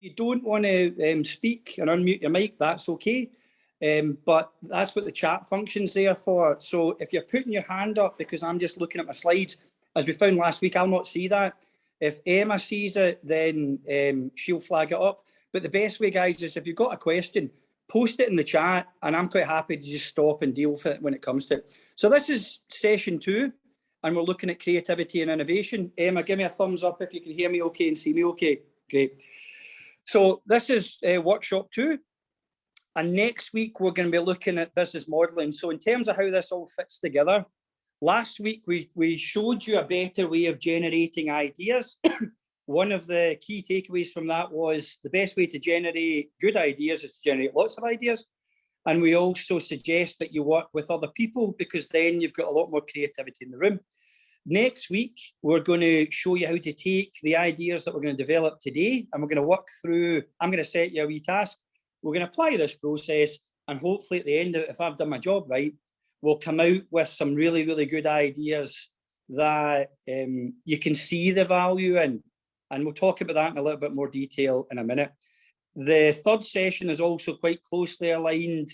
you don't want to speak and unmute your mic, that's okay. But that's what the chat function's there for. So if you're putting your hand up, because I'm just looking at my slides, as we found last week, I'll not see that. If Emma sees it, then she'll flag it up. But the best way, guys, is if you've got a question, post it in the chat, and I'm quite happy to just stop and deal with it when it comes to it. So this is session 2, and we're looking at creativity and innovation. Emma, give me a thumbs up if you can hear me okay and see me okay. Great. So this is workshop 2. And next week, we're going to be looking at business modelling. So in terms of how this all fits together, last week, we showed you a better way of generating ideas. One of the key takeaways from that was the best way to generate good ideas is to generate lots of ideas. And we also suggest that you work with other people, because then you've got a lot more creativity in the room. Next week, we're going to show you how to take the ideas that we're going to develop today, and we're going to work through, I'm going to set you a wee task. We're going to apply this process, and hopefully at the end of it, if I've done my job right, we'll come out with some really, really good ideas that you can see the value in. And we'll talk about that in a little bit more detail in a minute. The third session is also quite closely aligned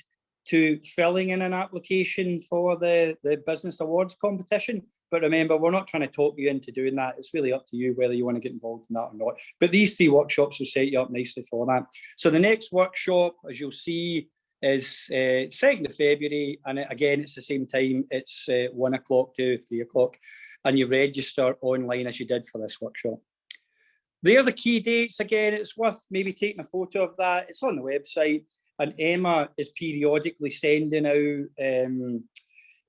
to filling in an application for the Business Awards competition. But remember, we're not trying to talk you into doing that. It's really up to you whether you want to get involved in that or not. But these 3 workshops will set you up nicely for that. So the next workshop, as you'll see, is 2nd of February. And again, it's the same time. It's 1 o'clock to 3 o'clock. And you register online as you did for this workshop. There are the key dates. Again, it's worth maybe taking a photo of that. It's on the website. And Emma is periodically sending out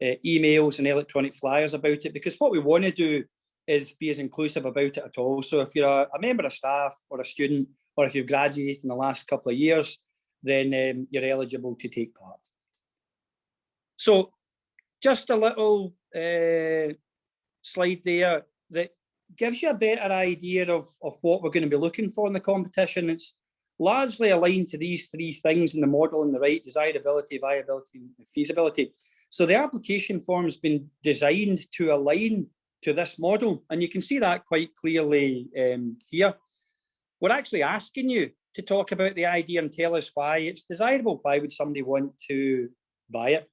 emails and electronic flyers about it, because what we want to do is be as inclusive about it at all. So if you're a member of staff or a student, or if you've graduated in the last couple of years, then you're eligible to take part. So just a little slide there that gives you a better idea of what we're going to be looking for in the competition. It's largely aligned to these 3 things in the model on the right: desirability, viability, and feasibility. So the application form has been designed to align to this model, and you can see that quite clearly here. We're actually asking you to talk about the idea and tell us why it's desirable. Why would somebody want to buy it?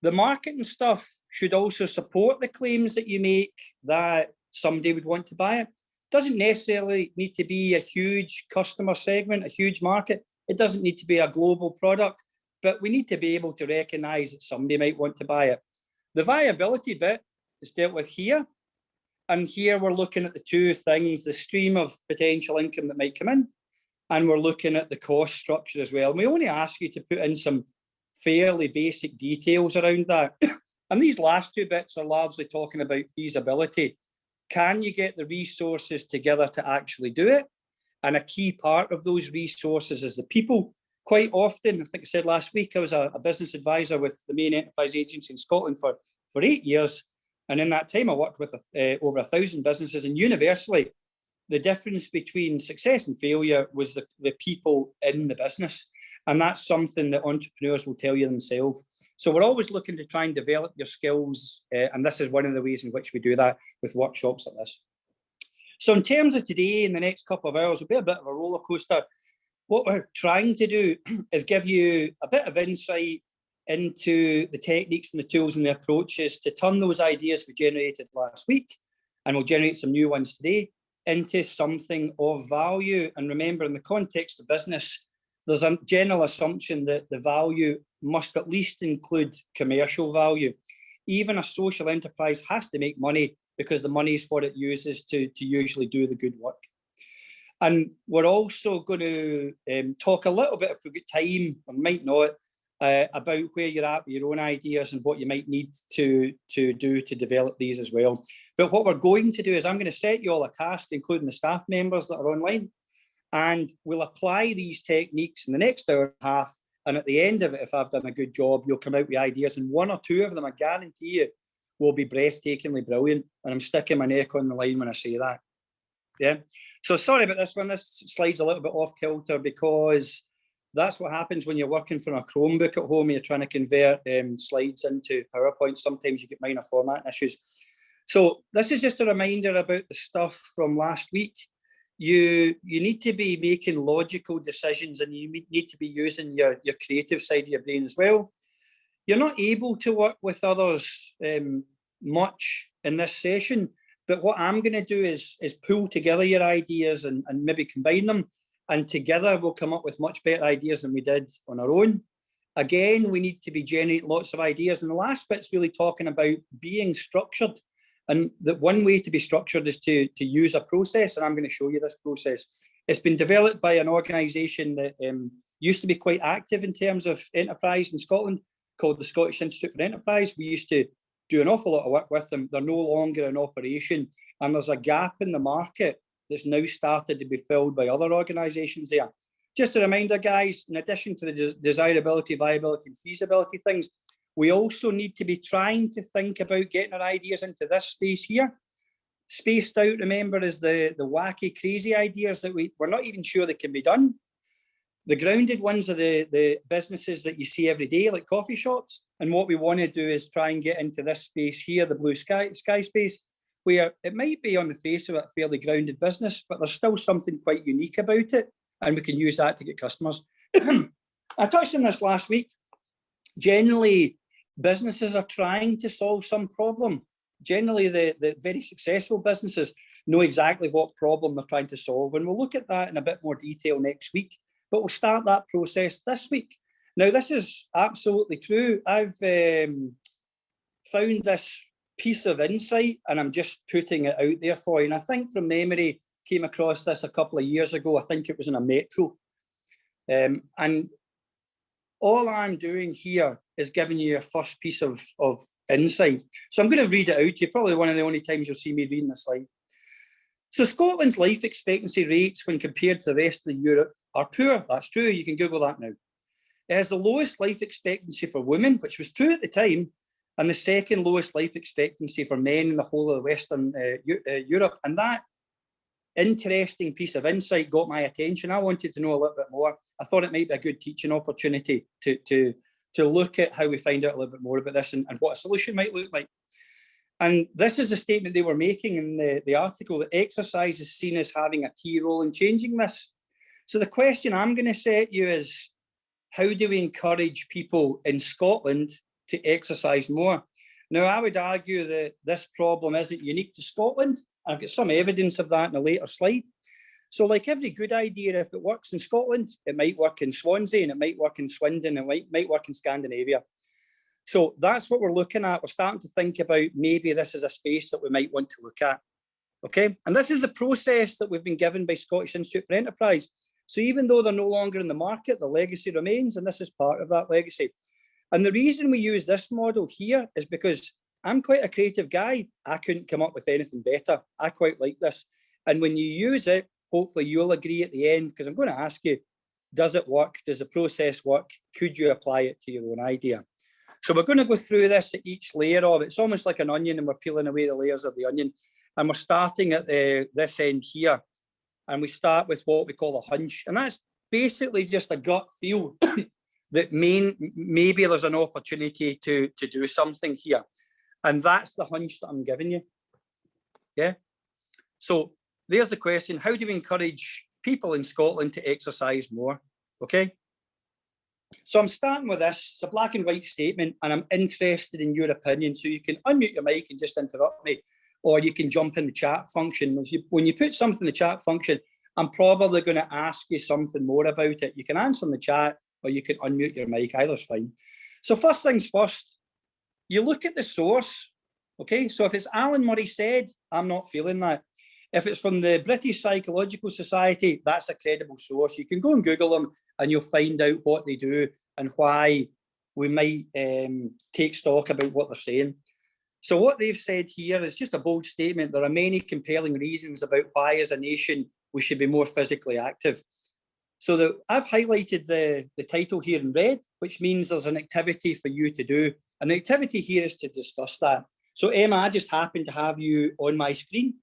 The marketing stuff should also support the claims that you make that somebody would want to buy it. Doesn't necessarily need to be a huge customer segment, a huge market. It doesn't need to be a global product, but we need to be able to recognize that somebody might want to buy it. The viability bit is dealt with here. And here we're looking at the 2 things: the stream of potential income that might come in, and we're looking at the cost structure as well. And we only ask you to put in some fairly basic details around that. And these last 2 bits are largely talking about feasibility. Can you get the resources together to actually do it? And a key part of those resources is the people. Quite often, I think I said last week, I was a business advisor with the main enterprise agency in Scotland for 8 years. And in that time, I worked with over 1,000 businesses. And universally, the difference between success and failure was the people in the business. And that's something that entrepreneurs will tell you themselves. So we're always looking to try and develop your skills. And this is one of the ways in which we do that with workshops like this. So in terms of today, in the next couple of hours, will be a bit of a roller coaster. What we're trying to do is give you a bit of insight into the techniques and the tools and the approaches to turn those ideas we generated last week, and we'll generate some new ones today, into something of value. And remember, in the context of business, there's a general assumption that the value must at least include commercial value. Even a social enterprise has to make money, because the money is what it uses to usually do the good work. And we're also going to talk a little bit, if we've got time, or might not, about where you're at with your own ideas and what you might need to do to develop these as well. But what we're going to do is I'm going to set you all a task, including the staff members that are online, and we'll apply these techniques in the next hour and a half. And at the end of it, if I've done a good job, you'll come out with ideas, and 1 or 2 of them, I guarantee you, will be breathtakingly brilliant. And I'm sticking my neck on the line when I say that. Yeah. So sorry about this one. This slide's a little bit off kilter, because that's what happens when you're working from a Chromebook at home and you're trying to convert slides into PowerPoint. Sometimes you get minor formatting issues. So this is just a reminder about the stuff from last week. you need to be making logical decisions, and you need to be using your creative side of your brain as well. You're not able to work with others much in this session, but what I'm going to do is pull together your ideas and maybe combine them, and together we'll come up with much better ideas than we did on our own. Again, we need to be generating lots of ideas, and the last bit's really talking about being structured. And that one way to be structured is to use a process, and I'm going to show you this process. It's been developed by an organisation that used to be quite active in terms of enterprise in Scotland, called the Scottish Institute for Enterprise. We used to do an awful lot of work with them. They're no longer in operation, and there's a gap in the market that's now started to be filled by other organisations there. Just a reminder, guys, in addition to the desirability, viability and feasibility things, we also need to be trying to think about getting our ideas into this space here. Spaced out, remember, is the wacky, crazy ideas that we're not even sure they can be done. The grounded ones are the businesses that you see every day, like coffee shops. And what we want to do is try and get into this space here, the blue sky space, where it might be on the face of it a fairly grounded business, but there's still something quite unique about it, and we can use that to get customers. I touched on this last week. Generally, businesses are trying to solve some problem. Generally, the very successful businesses know exactly what problem they're trying to solve, and we'll look at that in a bit more detail next week, but we'll start that process this week. Now, this is absolutely true. I've found this piece of insight, and I'm just putting it out there for you. And I think from memory, came across this a couple of years ago. I think it was in a metro. And all I'm doing here is giving you a first piece of insight. So I'm going to read it out to you, probably one of the only times you'll see me reading this slide. So Scotland's life expectancy rates when compared to the rest of Europe are poor. That's true. You can Google that now. It has the lowest life expectancy for women, which was true at the time, and the second lowest life expectancy for men in the whole of Western Europe. And that interesting piece of insight got my attention. I wanted to know a little bit more. I thought it might be a good teaching opportunity to look at how we find out a little bit more about this and what a solution might look like. And this is the statement they were making in the article, that exercise is seen as having a key role in changing this. So the question I'm going to set you is, how do we encourage people in Scotland to exercise more? Now, I would argue that this problem isn't unique to Scotland. I've got some evidence of that in a later slide. So like every good idea, if it works in Scotland, it might work in Swansea, and it might work in Swindon, and it might work in Scandinavia. So that's what we're looking at. We're starting to think about maybe this is a space that we might want to look at. Okay, and this is the process that we've been given by Scottish Institute for Enterprise. So even though they're no longer in the market, the legacy remains, and this is part of that legacy. And the reason we use this model here is because I'm quite a creative guy. I couldn't come up with anything better. I quite like this. And when you use it, hopefully you'll agree at the end, because I'm going to ask you, does it work? Does the process work? Could you apply it to your own idea? So we're going to go through this at each layer of it. It's almost like an onion, and we're peeling away the layers of the onion. And we're starting at this end here. And we start with what we call a hunch. And that's basically just a gut feel that maybe there's an opportunity to do something here. And that's the hunch that I'm giving you. Yeah. So there's the question. How do we encourage people in Scotland to exercise more? Okay. So I'm starting with this. It's a black and white statement, and I'm interested in your opinion. So you can unmute your mic and just interrupt me, or you can jump in the chat function. When you put something in the chat function, I'm probably going to ask you something more about it. You can answer in the chat, or you can unmute your mic. Either's fine. So first things first, you look at the source. Okay, so if it's Alan Murray said, I'm not feeling that. If it's from the British Psychological Society, that's a credible source. You can go and Google them, and you'll find out what they do and why we might take stock about what they're saying. So what they've said here is just a bold statement. There are many compelling reasons about why, as a nation, we should be more physically active. So I've highlighted the title here in red, which means there's an activity for you to do. And the activity here is to discuss that. So Emma, I just happen to have you on my screen.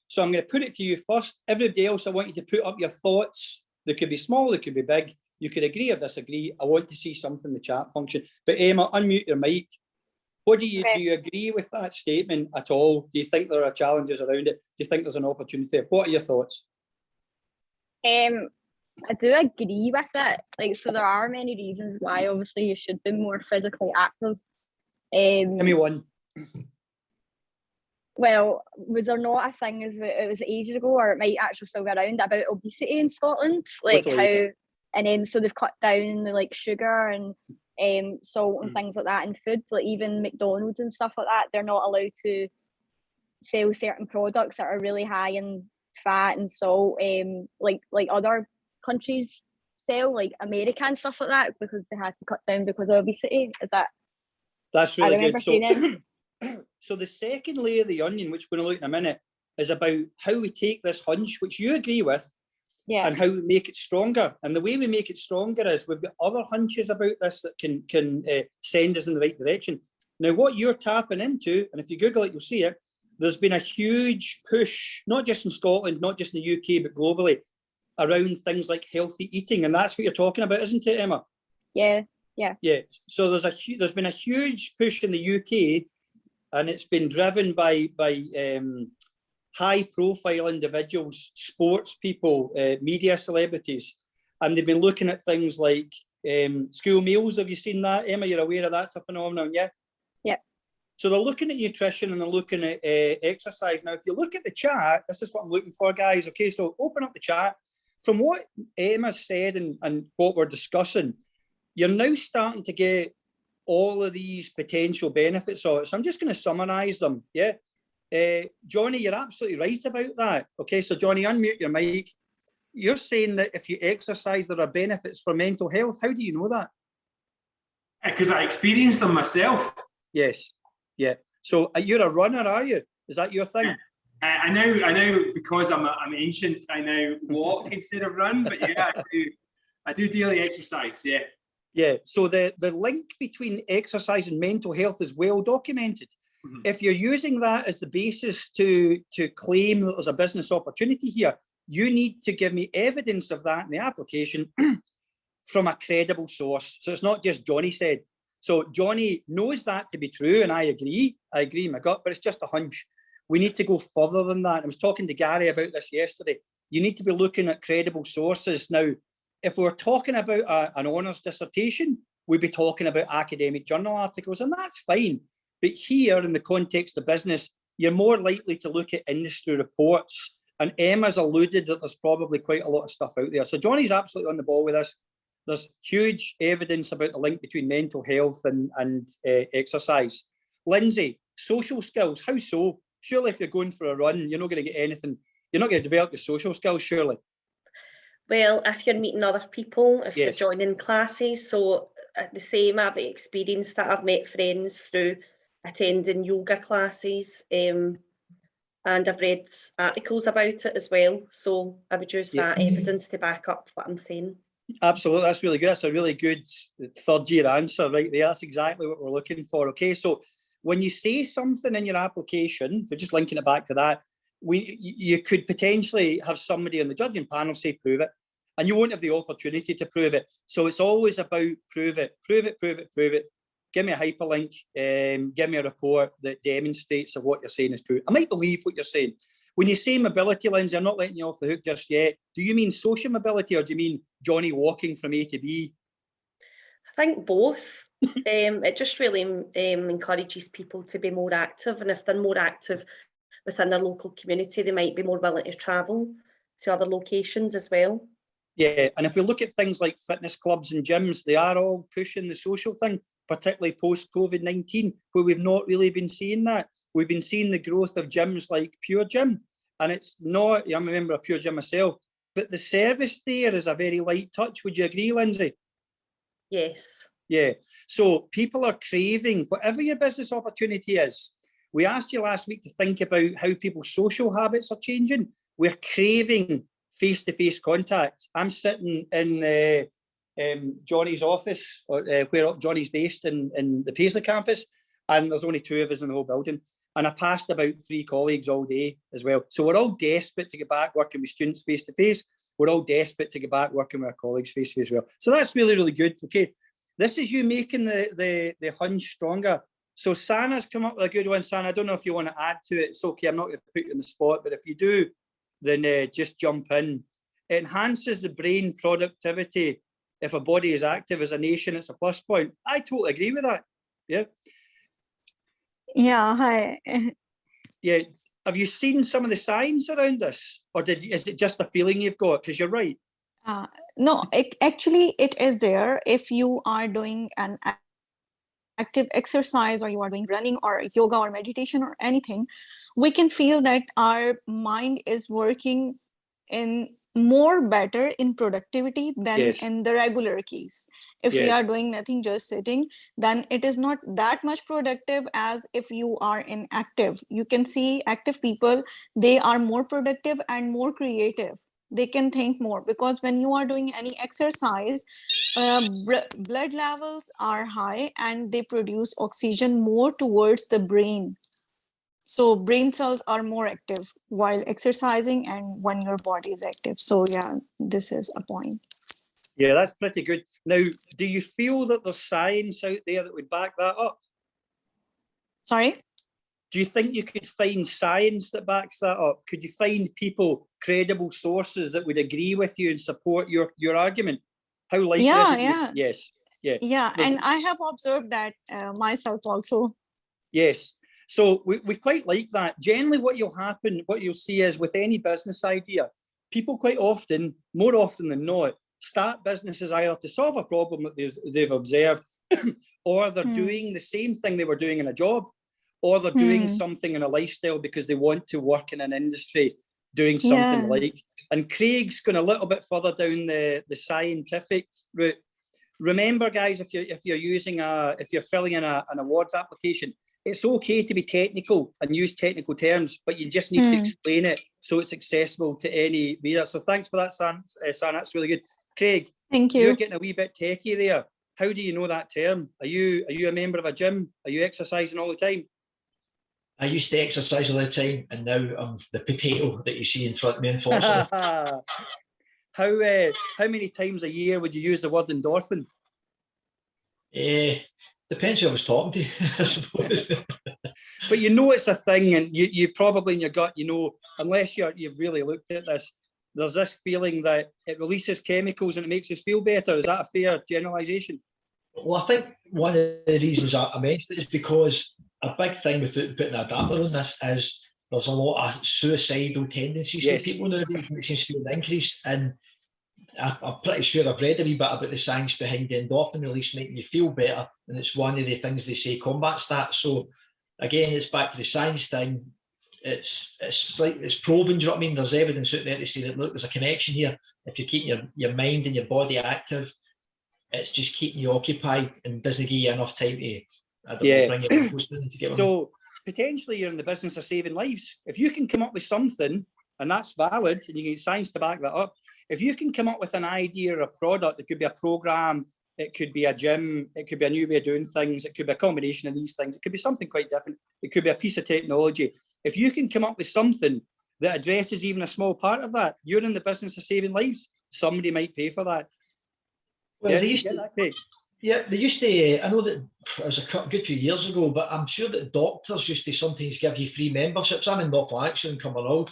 So I'm going to put it to you first. Everybody else, I want you to put up your thoughts. They could be small, they could be big. You could agree or disagree. I want to see something in the chat function. But Emma, unmute your mic. What do you agree with that statement at all? Do you think there are challenges around it? Do you think there's an opportunity? What are your thoughts? I do agree with it. Like, so there are many reasons why obviously you should be more physically active. Give me one. Well, was there not a thing as it was ages ago, or it might actually still be around, about obesity in Scotland? Like Totally. and then so they've cut down the like sugar and salt and things like that in food. Like even McDonald's and stuff like that, they're not allowed to sell certain products that are really high in fat and salt, like other countries sell, like America and stuff like that, because they had to cut down because of obesity. That's really I remember good. seeing it. So the second layer of the onion, which we're going to look in a minute, is about how we take this hunch, which you agree with, and how we make it stronger. And the way we make it stronger is we've got other hunches about this that can send us in the right direction. Now, what you're tapping into, and if you Google it, you'll see it, there's been a huge push, not just in Scotland, not just in the UK, but globally, around things like healthy eating. And that's what you're talking about, isn't it, Emma? Yeah. So there's been a huge push in the UK, and it's been driven by high-profile individuals, sports people, media celebrities, and they've been looking at things like school meals. Have you seen that, Emma? You're aware of that's a phenomenon, yeah? Yeah. So they're looking at nutrition and they're looking at exercise. Now, if you look at the chat, this is what I'm looking for, guys. Okay, so open up the chat. From what Emma said and what we're discussing, you're now starting to get all of these potential benefits of it. So I'm just going to summarize them. Yeah. Johnny, you're absolutely right about that. Okay. So Johnny, unmute your mic. You're saying that if you exercise, there are benefits for mental health. How do you know that? Because I experienced them myself. Yes. Yeah. So you're a runner, are you? Is that your thing? I know because I'm ancient, I now walk instead of run, but yeah, I do daily exercise, yeah. Yeah, so the link between exercise and mental health is well documented. Mm-hmm. If you're using that as the basis to claim that there's a business opportunity here, you need to give me evidence of that in the application from a credible source. So it's not just Johnny said. So Johnny knows that to be true, and I agree in my gut, but it's just a hunch. We need to go further than that. I was talking to Gary about this yesterday. You need to be looking at credible sources. Now, if we're talking about an honours dissertation, we'd be talking about academic journal articles, and that's fine. But here, in the context of business, you're more likely to look at industry reports. And Emma's alluded that there's probably quite a lot of stuff out there. So Johnny's absolutely on the ball with this. There's huge evidence about the link between mental health and exercise. Lindsay, social skills, how so? Surely if you're going for a run, you're not going to get anything. You're not going to develop your social skills, surely. Well, if you're meeting other people, if Yes. you're joining classes, so the same, I've experienced that. I've met friends through attending yoga classes, and I've read articles about it as well. So I would use that evidence to back up what I'm saying. Absolutely, that's really good. That's a really good third year answer right there. That's exactly what we're looking for. Okay, so when you say something in your application, we're just linking it back to that, you could potentially have somebody on the judging panel say prove it, and you won't have the opportunity to prove it. So it's always about prove it. Give me a hyperlink, give me a report that demonstrates that what you're saying is true. I might believe what you're saying. When you say mobility, Lindsay, I'm not letting you off the hook just yet. Do you mean social mobility, or do you mean Johnny walking from A to B? I think both. It just really encourages people to be more active, and if they're more active within their local community, they might be more willing to travel to other locations as well. Yeah, and if we look at things like fitness clubs and gyms, they are all pushing the social thing, particularly post-COVID-19, where we've not really been seeing that. We've been seeing the growth of gyms like Pure Gym, and it's not, I'm a member of Pure Gym myself, but the service there is a very light touch. Would you agree, Lindsay? Yes. Yeah, so people are craving, whatever your business opportunity is. We asked you last week to think about how people's social habits are changing. We're craving face-to-face contact. I'm sitting in Johnny's office, where Johnny's based in the Paisley campus, and there's only 2 of us in the whole building. And I passed about 3 colleagues all day as well. So we're all desperate to get back working with students face-to-face. We're all desperate to get back working with our colleagues face-to-face as well. So that's really, really good. Okay, this is you making the hunch stronger. So Sana's come up with a good one. Sana, I don't know if you want to add to it. It's okay, I'm not going to put you on the spot, but if you do, then just jump in. It enhances the brain productivity. If a body is active as a nation, it's a plus point. I totally agree with that. Yeah. Yeah, hi. Yeah. Have you seen some of the science around this, or is it just a feeling you've got? Because you're right. No, actually, it is there. If you are doing an active exercise, or you are doing running or yoga or meditation or anything, we can feel that our mind is working in more better in productivity than Yes. in the regular case. If we Yeah. are doing nothing, just sitting, then it is not that much productive as if you are in active. You can see active people, they are more productive and more creative. They can think more, because when you are doing any exercise, blood levels are high and they produce oxygen more towards the brain. So brain cells are more active while exercising and when your body is active. So yeah, this is a point. Yeah, that's pretty good. Now, do you feel that there's science out there that would back that up? Sorry? Do you think you could find science that backs that up? Could you find people, credible sources that would agree with you and support your argument? How likely is it? Yeah. Yes. Yeah. Yeah, and I have observed that myself also. Yes. So we quite like that. Generally, what you'll see is with any business idea, people quite often, more often than not, start businesses either to solve a problem that they've observed, or they're doing the same thing they were doing in a job, or they're doing something in a lifestyle because they want to work in an industry doing something like. And Craig's going a little bit further down the scientific route. Remember, guys, if you're filling in an awards application, it's okay to be technical and use technical terms, but you just need to explain it so it's accessible to any reader. So thanks for that, San. That's really good. Craig, thank you. You're getting a wee bit techie there. How do you know that term? Are you a member of a gym? Are you exercising all the time? I used to exercise all the time, and now I'm the potato that you see in front of me, unfortunately. How many times a year would you use the word endorphin? Depends who I was talking to, I suppose. But you know it's a thing, and you probably in your gut, unless you've really looked at this, there's this feeling that it releases chemicals and it makes you feel better. Is that a fair generalisation? Well, I think one of the reasons I mentioned it is because a big thing with putting an adapter on this is there's a lot of suicidal tendencies for people nowadays, and it seems to be an increase. And I'm pretty sure I've read a wee bit about the science behind the endorphin release making you feel better, and it's one of the things they say combats that. So again, it's back to the science thing. It's probing, do you know what I mean? There's evidence out there to say that, look, there's a connection here. If you keep your mind and your body active, it's just keeping you occupied and doesn't give you enough time to, bring your post in to get So potentially you're in the business of saving lives. If you can come up with something, and that's valid, and you get science to back that up, if you can come up with an idea or a product, it could be a program, it could be a gym, it could be a new way of doing things, it could be a combination of these things, it could be something quite different, it could be a piece of technology. If you can come up with something that addresses even a small part of that, you're in the business of saving lives. Somebody might pay for that. Well, they used to, I know that it was a good few years ago, but I'm sure that doctors used to sometimes give you free memberships. I'm in North Lanarkshire in Cumbernauld,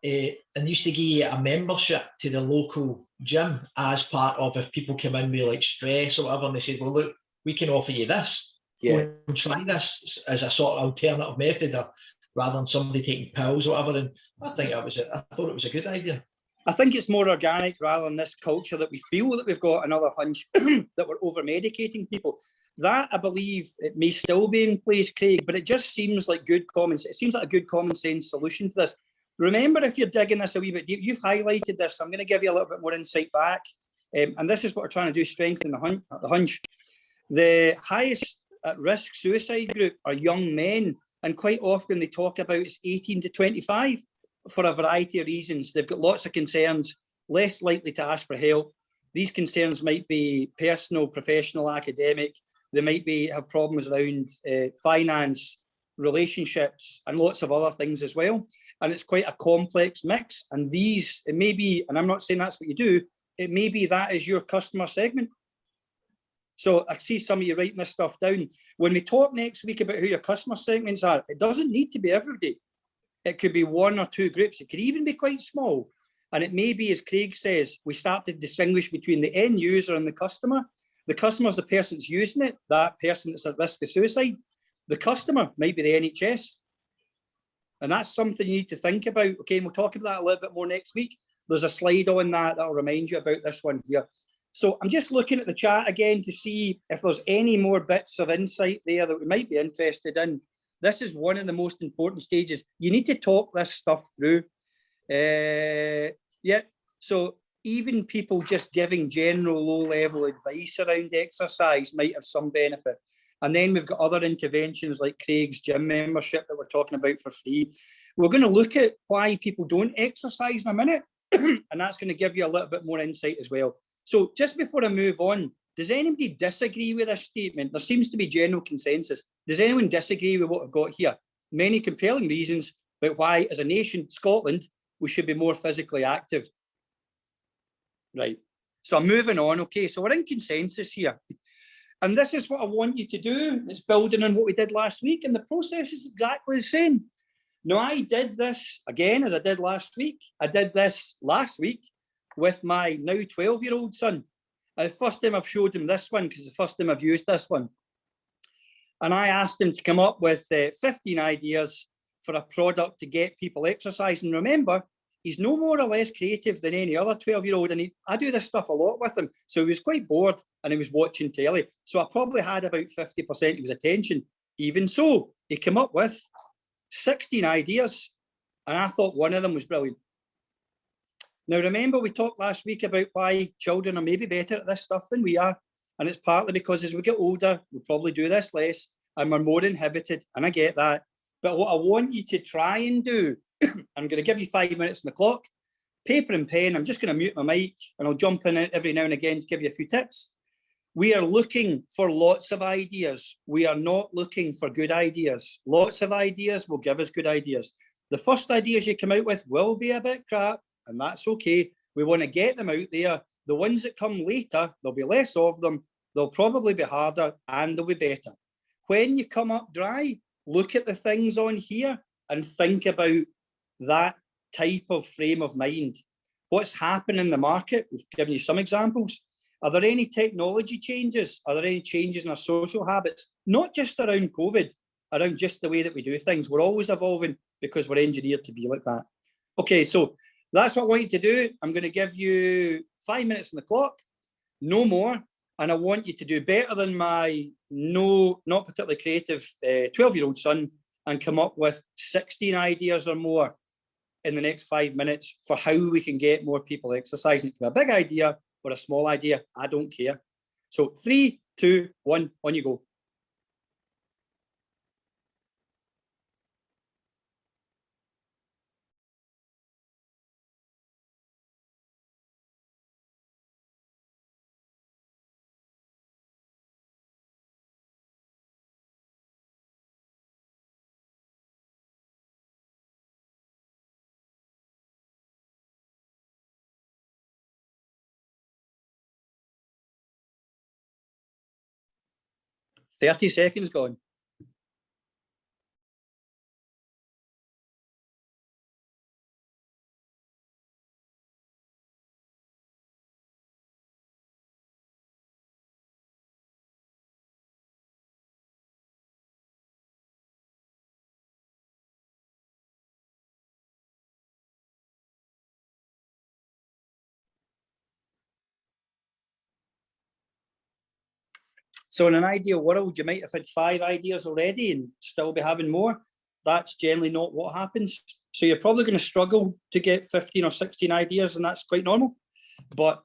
and used to give you a membership to the local gym as part of, if people come in with like stress or whatever, and they said, well, look, we can offer you this. Go and try this as a sort of alternative method, rather than somebody taking pills or whatever. And I thought it was a good idea. I think it's more organic rather than this culture that we feel that we've got another hunch that we're over medicating people. That, I believe, it may still be in place, Craig, but it just seems like it seems like a good common sense solution to this. Remember, if you're digging this a wee bit deep, you've highlighted this. I'm going to give you a little bit more insight back. And this is what we're trying to do, strengthen the hunch. The highest at risk suicide group are young men. And quite often they talk about it's 18 to 25 for a variety of reasons. They've got lots of concerns, less likely to ask for help. These concerns might be personal, professional, academic. They might have problems around finance, relationships, and lots of other things as well. And it's quite a complex mix. And it may be, and I'm not saying that's what you do, it may be that is your customer segment. So I see some of you writing this stuff down. When we talk next week about who your customer segments are, it doesn't need to be everybody. It could be one or two groups. It could even be quite small. And it may be, as Craig says, we start to distinguish between the end user and the customer. The customer is the person that's using it, that person that's at risk of suicide. The customer might be the NHS. And that's something you need to think about. Okay, and we'll talk about that a little bit more next week. There's a slide on that that'll remind you about this one here. So I'm just looking at the chat again to see if there's any more bits of insight there that we might be interested in. This is one of the most important stages. You need to talk this stuff through. Yeah, so even people just giving general low-level advice around exercise might have some benefit. And then we've got other interventions like Craig's gym membership that we're talking about for free. We're going to look at why people don't exercise in a minute, and that's going to give you a little bit more insight as well. So just before I move on, does anybody disagree with this statement? There seems to be general consensus. Does anyone disagree with what I've got here? Many compelling reasons about why, as a nation, Scotland, we should be more physically active. Right, so I'm moving on. Okay, so we're in consensus here. And this is what I want you to do. It's building on what we did last week, and the process is exactly the same. Now, I did this again, as I did last week. I did this last week with my now 12-year-old son. And the first time I've showed him this one, because the first time I've used this one. And I asked him to come up with 15 ideas for a product to get people exercising. Remember, he's no more or less creative than any other 12-year-old. And I do this stuff a lot with him. So he was quite bored and he was watching telly. So I probably had about 50% of his attention. Even so, he came up with 16 ideas. And I thought one of them was brilliant. Now, remember, we talked last week about why children are maybe better at this stuff than we are. And it's partly because as we get older, we probably do this less and we're more inhibited. And I get that. But what I want you to try and do, I'm going to give you 5 minutes on the clock, paper and pen. I'm just going to mute my mic and I'll jump in every now and again to give you a few tips. We are looking for lots of ideas. We are not looking for good ideas. Lots of ideas will give us good ideas. The first ideas you come out with will be a bit crap, and that's okay. We want to get them out there. The ones that come later, there'll be less of them. They'll probably be harder and they'll be better. When you come up dry, look at the things on here and think about that type of frame of mind. What's happening in the market? We've given you some examples. Are there any technology changes? Are there any changes in our social habits? Not just around COVID, around just the way that we do things. We're always evolving because we're engineered to be like that. Okay, so that's what I want you to do. I'm going to give you 5 minutes on the clock, no more. And I want you to do better than my not particularly creative 12-year-old son and come up with 16 ideas or more in the next 5 minutes for how we can get more people exercising. It can be a big idea or a small idea, I don't care. So 3, 2, 1, on you go. "30 seconds gone." So in an ideal world, you might have had 5 ideas already and still be having more. That's generally not what happens. So you're probably going to struggle to get 15 or 16 ideas, and that's quite normal. But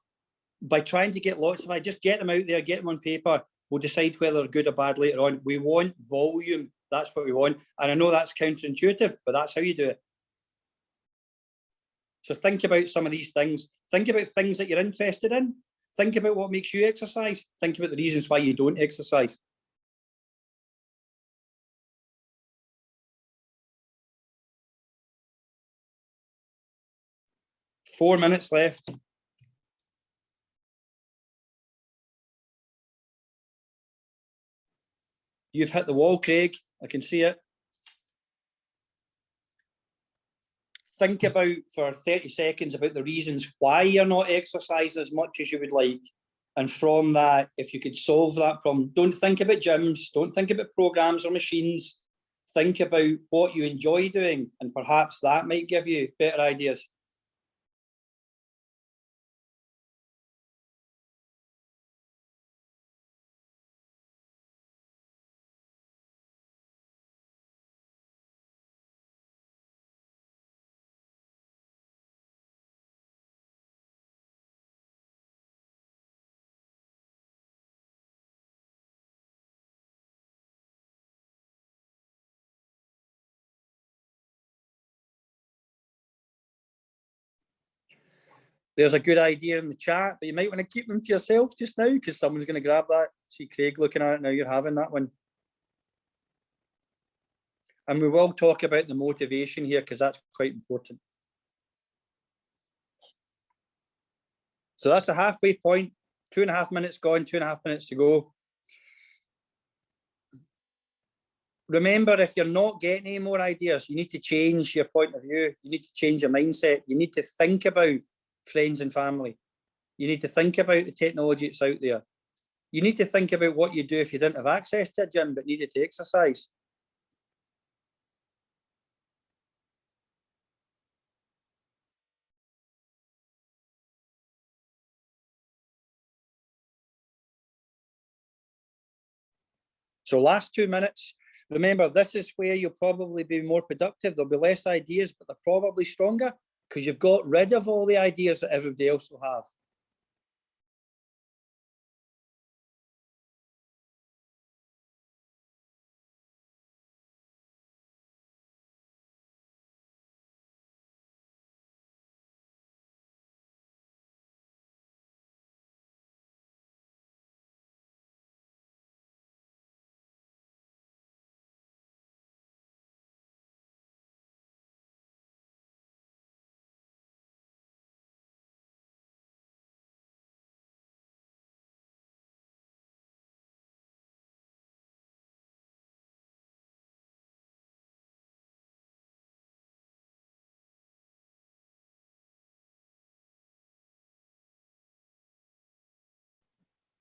by trying to get lots of ideas, just get them out there, get them on paper. We'll decide whether they're good or bad later on. We want volume. That's what we want. And I know that's counterintuitive, but that's how you do it. So think about some of these things. Think about things that you're interested in. Think about what makes you exercise. Think about the reasons why you don't exercise. 4 minutes left. You've hit the wall, Craig. I can see it. think about for 30 seconds about the reasons why you're not exercising as much as you would like. And from that, if you could solve that problem, don't think about gyms, don't think about programs or machines. Think about what you enjoy doing, and perhaps that might give you better ideas. There's a good idea in the chat, but you might want to keep them to yourself just now, because someone's going to grab that. See Craig looking at it now, you're having that one. And we will talk about the motivation here, because that's quite important. So that's the halfway point. 2.5 minutes gone, 2.5 minutes to go. Remember, if you're not getting any more ideas, you need to change your point of view. You need to change your mindset. You need to think about friends and family. You need to think about the technology that's out there. You need to think about what you do if you didn't have access to a gym but needed to exercise. So last 2 minutes, remember, this is where you'll probably be more productive. There'll be less ideas, but they're probably stronger because you've got rid of all the ideas that everybody else will have.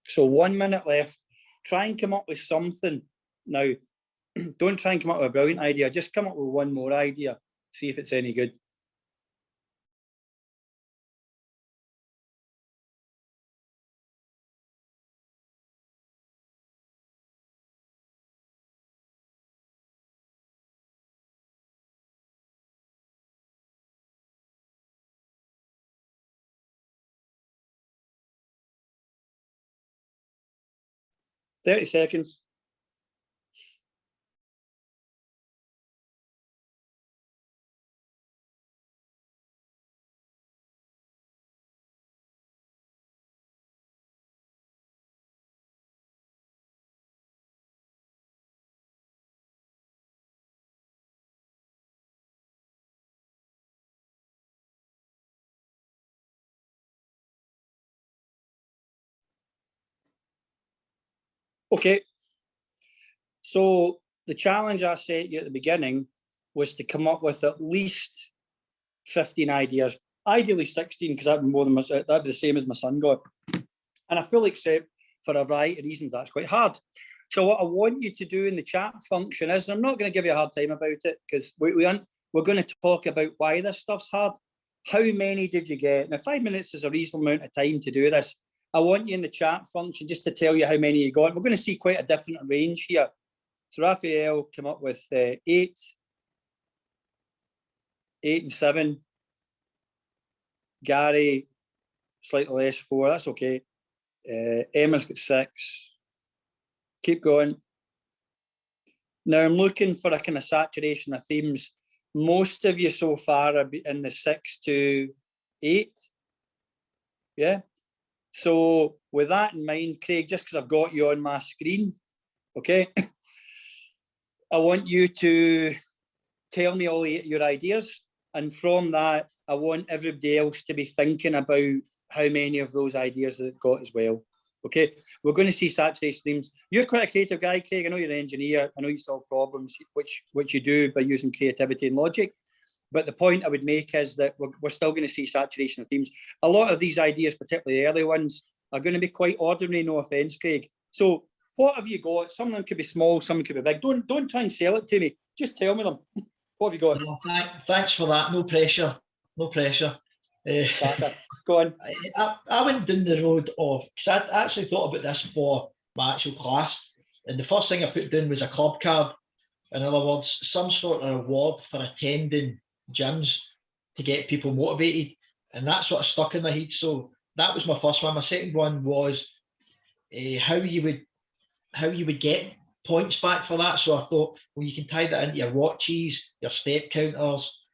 So 1 minute left. Try and come up with something. Now, don't try and come up with a brilliant idea. Just come up with one more idea. See if it's any good. Thirty seconds. Okay. So the challenge I set you at the beginning was to come up with at least 15 ideas, ideally 16, because that'd be more than that'd be the same as my son got. And I fully accept, for a variety of reasons, that's quite hard. So what I want you to do in the chat function is, I'm not going to give you a hard time about it, because we're going to talk about why this stuff's hard. How many did you get? Now, 5 minutes is a reasonable amount of time to do this. I want you in the chat function just to tell you how many you got. We're going to see quite a different range here. So Raphael came up with 8 and 7. Gary, slightly less, 4. That's okay. Emma's got 6. Keep going. Now I'm looking for a kind of saturation of themes. Most of you so far are in the 6 to 8. Yeah. So with that in mind, Craig, just because I've got you on my screen, okay, I want you to tell me all your ideas. And from that, I want everybody else to be thinking about how many of those ideas they've got as well. Okay, we're going to see saturation themes. You're quite a creative guy, Craig. I know you're an engineer. I know you solve problems, which you do by using creativity and logic. But the point I would make is that we're still going to see saturation of teams. A lot of these ideas, particularly the early ones, are going to be quite ordinary, no offence, Craig. So what have you got? Some of them could be small, some could be big. Don't try and sell it to me. Just tell me them. What have you got? No, thanks for that. No pressure. No pressure. Go on. I went down the road of, because I actually thought about this for my actual class, and the first thing I put down was a club card. In other words, some sort of reward for attending gyms to get people motivated, and that sort of stuck in my head. So that was my first one. My second one was how you would get points back for that. So I thought, well, you can tie that into your watches, your step counters,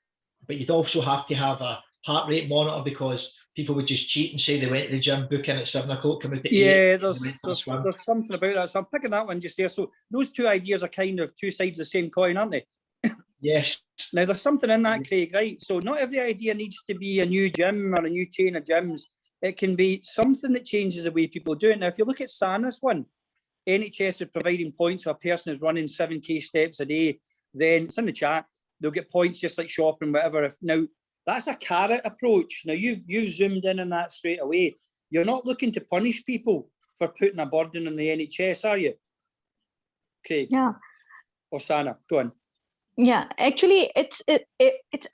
but you'd also have to have a heart rate monitor, because people would just cheat and say they went to the gym, book in at 7 o'clock, come out at 8. Yeah, there's something about that. So I'm picking that one just there. So those two ideas are kind of two sides of the same coin, aren't they? Yes. Now there's something in that, Craig, right? So not every idea needs to be a new gym or a new chain of gyms. It can be something that changes the way people do it. Now, if you look at Sana's one, NHS is providing points for a person who's running 7K steps a day, then it's in the chat. They'll get points just like shopping, whatever. Now, that's a carrot approach. Now, you've zoomed in on that straight away. You're not looking to punish people for putting a burden on the NHS, are you, Craig? Yeah. Or Sana, go on. Yeah, actually, it's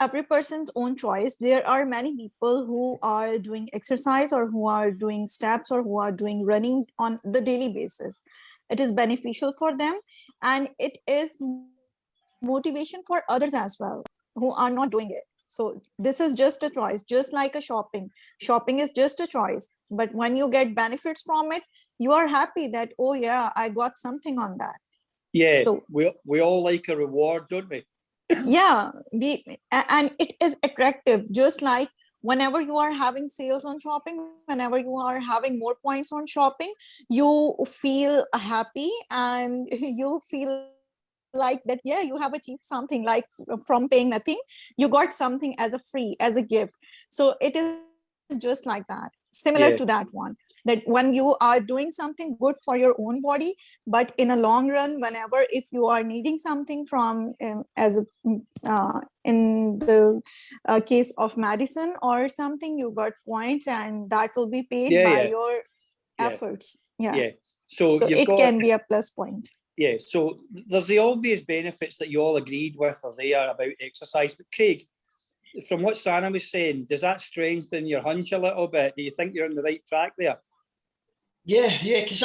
every person's own choice. There are many people who are doing exercise, or who are doing steps, or who are doing running on the daily basis. It is beneficial for them, and it is motivation for others as well who are not doing it. So this is just a choice, just like a shopping. Shopping is just a choice, but when you get benefits from it, you are happy that, oh yeah, I got something on that. Yeah, so we all like a reward, don't we? Yeah, and it is attractive. Just like whenever you are having sales on shopping, whenever you are having more points on shopping, you feel happy, and you feel like that, yeah, you have achieved something. Like from paying nothing, you got something as a free, as a gift. So it is just like that, similar to that one, that when you are doing something good for your own body, but in a long run, whenever if you are needing something from in the case of medicine or something, you got points, and that will be paid by your efforts. So it can be a plus point. Yeah, so there's the obvious benefits that you all agreed with are there about exercise. But Craig, from what Sana was saying, does that strengthen your hunch a little bit? Do you think you're on the right track there? Yeah, because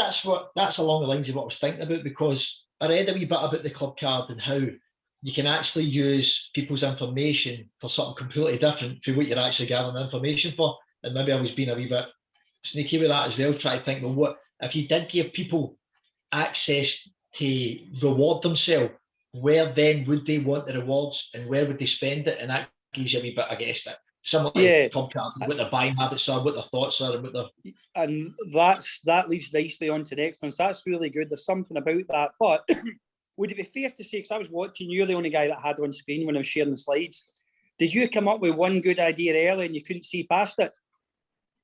that's along the lines of what I was thinking about, because I read a wee bit about the club card and how you can actually use people's information for something completely different to what you're actually gathering information for. And maybe I was being a wee bit sneaky with that as well, trying to think, well, what if you did give people access to reward themselves, where then would they want the rewards and where would they spend it? And that gives you a wee bit, I guess, that similar to club card, what their buying habits are, what their thoughts are, and what their... And that leads nicely on to the next one. So that's really good. There's something about that. But would it be fair to say, because I was watching, you're the only guy that had on screen when I was sharing the slides, did you come up with one good idea early and you couldn't see past it?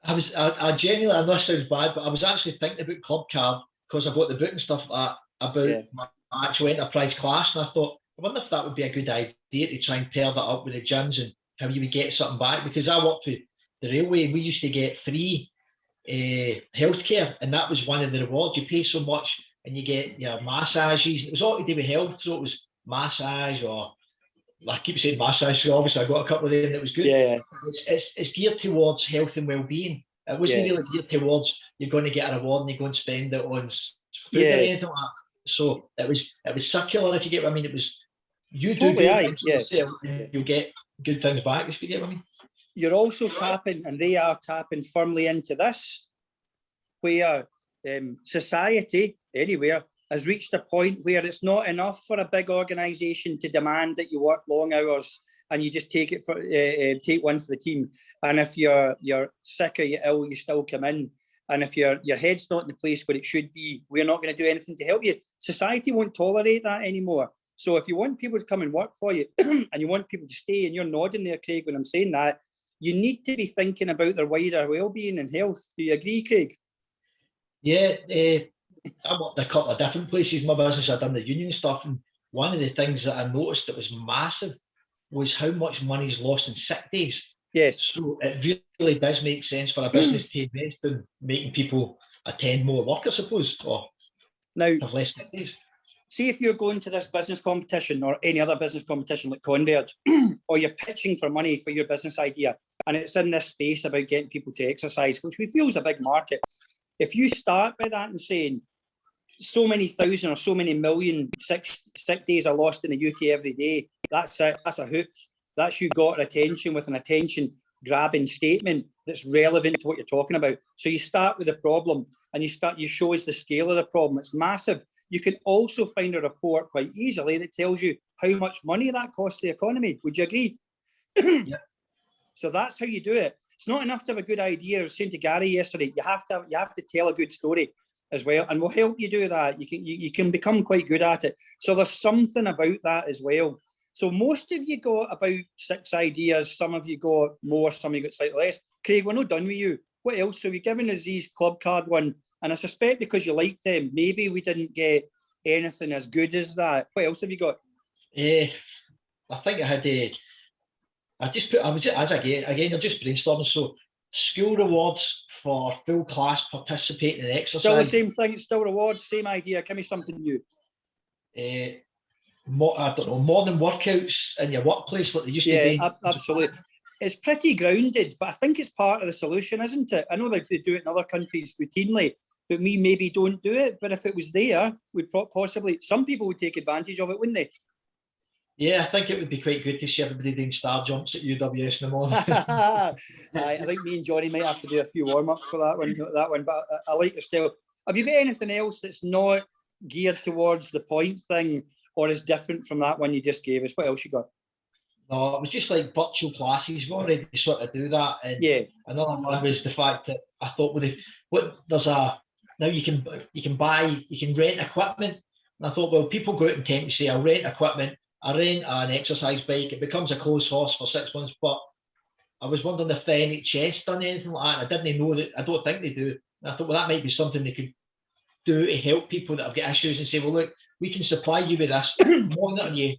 I genuinely, I know this sounds bad, but I was actually thinking about club card because I bought the book and stuff like that about my actual enterprise class, and I thought, I wonder if that would be a good idea to try and pair that up with the gyms and how you would get something back, because I worked with the railway and we used to get free healthcare, and that was one of the rewards. You pay so much and you get your massages. It was all to do with health, so it was massage, or I keep saying massage, so obviously I got a couple of them that was good. It's geared towards health and well-being. It wasn't really geared towards you're going to get a reward and you go and spend it on food or anything like that. So it was circular, if you get what I mean. It was you do good things yourself, and you'll get good things back, if you get what I mean. You're also tapping, and they are tapping firmly into this, where society anywhere has reached a point where it's not enough for a big organisation to demand that you work long hours and you just take one for the team. And if you're sick or you're ill, you still come in. And if your head's not in the place where it should be, we're not going to do anything to help you. Society won't tolerate that anymore. So if you want people to come and work for you and you want people to stay, and you're nodding there, Craig, when I'm saying that, you need to be thinking about their wider well-being and health. Do you agree, Craig? Yeah, I worked a couple of different places in my business. I've done the union stuff, and one of the things that I noticed that was massive was how much money is lost in sick days. Yes. So it really does make sense for a business to invest in making people attend more work, I suppose, or now have less sick days. See if you're going to this business competition or any other business competition like Converge, or you're pitching for money for your business idea, and it's in this space about getting people to exercise, which we feel is a big market. If you start by that and saying so many thousand or so many million sick days are lost in the UK every day, that's it. That's a hook. That's you got attention with an attention grabbing statement that's relevant to what you're talking about. So you start with the problem and you show us the scale of the problem. It's massive. You can also find a report quite easily that tells you how much money that costs the economy. Would you agree? Yeah. So that's how you do it. It's not enough to have a good idea. I was saying to Gary yesterday, you have to tell a good story as well, and we'll help you do that. You can become quite good at it. So there's something about that as well. So most of you got about 6 ideas. Some of you got more. Some of you got slightly less. Craig, we're not done with you. What else? So you're giving us these club card one, and I suspect because you liked them, maybe we didn't get anything as good as that. What else have you got? I think I had I'm just brainstorming. So school rewards for full class participating in exercise. Still the same thing. Still rewards. Same idea. Give me something new. I don't know, morning workouts in your workplace like they used to be. Yeah, absolutely. It's pretty grounded, but I think it's part of the solution, isn't it? I know they do it in other countries routinely, but we maybe don't do it. But if it was there, we'd possibly, some people would take advantage of it, wouldn't they? Yeah, I think it would be quite good to see everybody doing star jumps at UWS in the morning. I think me and Johnny might have to do a few warm-ups for that one. But I like your style. Have you got anything else that's not geared towards the point thing or is different from that one you just gave us? What else you got? No, it was just like virtual classes. We already sort of do that. And yeah. Another one was the fact that I thought now you can rent equipment. And I thought, well, people go out and tend to say, I'll rent equipment, I rent an exercise bike, it becomes a closed horse for 6 months. But I was wondering if the NHS done anything like that. I didn't know that. I don't think they do. And I thought, well, that might be something they could do to help people that have got issues and say, well, look, we can supply you with this, monitor you.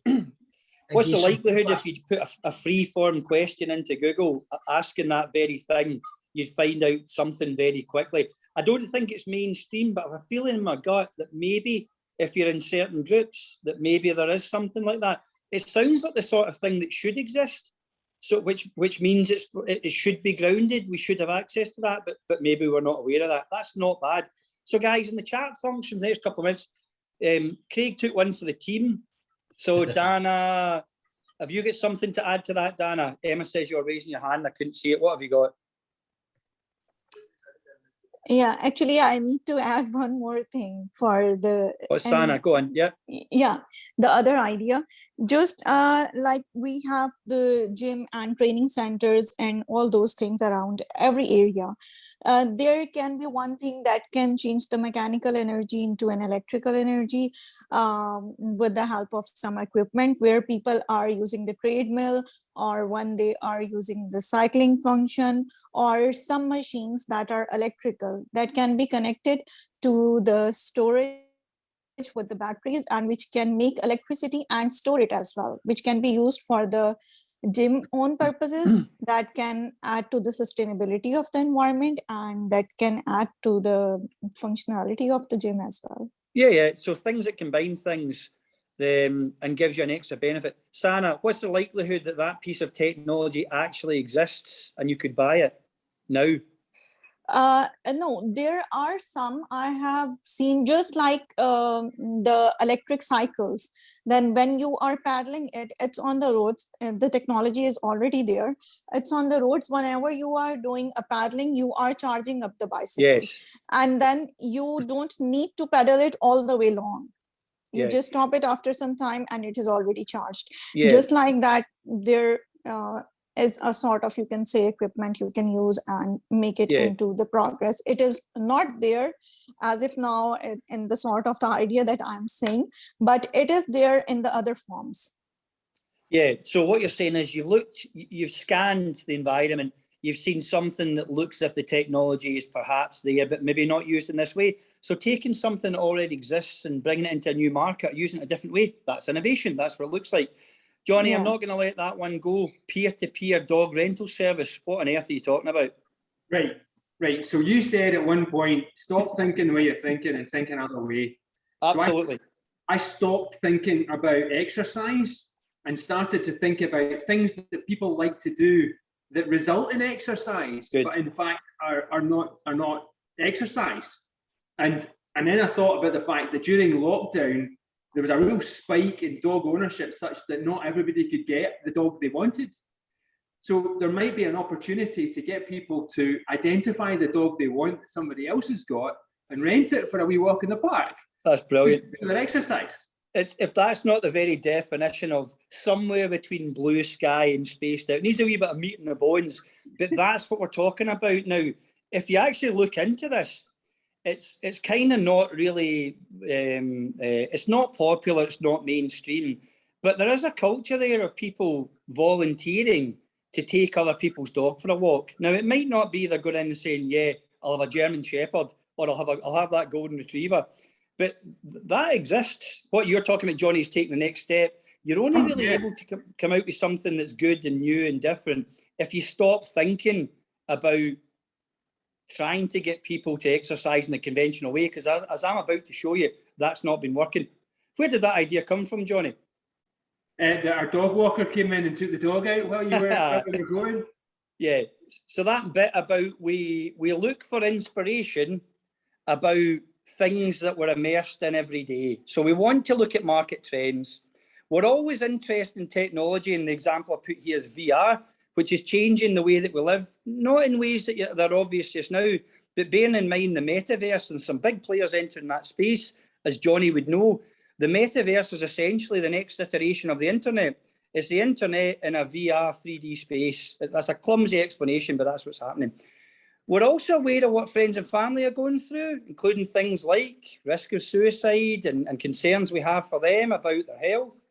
What's the likelihood if you put a free form question into Google asking that very thing, you'd find out something very quickly? I don't think it's mainstream, but I have a feeling in my gut that maybe if you're in certain groups, that maybe there is something like that. It sounds like the sort of thing that should exist. So which means it should be grounded. We should have access to that, but maybe we're not aware of that. That's not bad. So guys, in the chat function, the next couple of minutes, Craig took one for the team. So Dana, have you got something to add to that, Dana? Emma says you're raising your hand. I couldn't see it. What have you got? Yeah, actually, I need to add one more thing for the. Sana, go on. Yeah. Yeah, the other idea, just like we have the gym and training centers and all those things around every area. There can be one thing that can change the mechanical energy into an electrical energy with the help of some equipment where people are using the treadmill, or when they are using the cycling function, or some machines that are electrical that can be connected to the storage with the batteries and which can make electricity and store it as well, which can be used for the gym own purposes, that can add to the sustainability of the environment and that can add to the functionality of the gym as well. Yeah. So things that combine things and gives you an extra benefit. Sana, what's the likelihood that that piece of technology actually exists and you could buy it now? No, there are some I have seen, just like the electric cycles. Then when you are paddling it, it's on the roads. The technology is already there. It's on the roads. Whenever you are doing a paddling, you are charging up the bicycle. Yes. And then you don't need to pedal it all the way long. You Yes. just stop it after some time and it is already charged. Yes. Just like that, there is a sort of, you can say, equipment you can use and make it into the progress. It is not there as if now in the sort of the idea that I'm saying, but it is there in the other forms. Yeah. So what you're saying is you've scanned the environment, you've seen something that looks as if the technology is perhaps there, but maybe not used in this way. So taking something that already exists and bringing it into a new market, using it a different way, that's innovation. That's what it looks like. Johnny, Yeah. I'm not going to let that one go. Peer-to-peer dog rental service. What on earth are you talking about? Right. So you said at one point, stop thinking the way you're thinking and think another way. Absolutely. So I stopped thinking about exercise and started to think about things that people like to do that result in exercise, Good. but in fact are not exercise. And then I thought about the fact that during lockdown, there was a real spike in dog ownership such that not everybody could get the dog they wanted. So there might be an opportunity to get people to identify the dog they want that somebody else has got and rent it for a wee walk in the park. That's brilliant. Do their exercise. It's, if that's not the very definition of somewhere between blue sky and spaced out, it needs a wee bit of meat in the bones, but that's what we're talking about now. If you actually look into this, it's kind of not really, it's not popular, it's not mainstream, but there is a culture there of people volunteering to take other people's dog for a walk. Now, it might not be they're going in and saying, yeah, I'll have a German Shepherd, or I'll have that Golden Retriever. But that exists. What you're talking about, Johnny, is taking the next step. You're only really able to come out with something that's good and new and different if you stop thinking about trying to get people to exercise in the conventional way, because as I'm about to show you, that's not been working. Where did that idea come from, Johnny? That our dog walker came in and took the dog out while you were going. Yeah. So that bit about we look for inspiration about things that we're immersed in every day. So we want to look at market trends. We're always interested in technology, and the example I put here is VR, which is changing the way that we live, not in ways that are obvious just now, but bearing in mind the metaverse and some big players entering that space, as Johnny would know. The metaverse is essentially the next iteration of the internet. It's the internet in a VR 3D space. That's a clumsy explanation, but that's what's happening. We're also aware of what friends and family are going through, including things like risk of suicide and concerns we have for them about their health.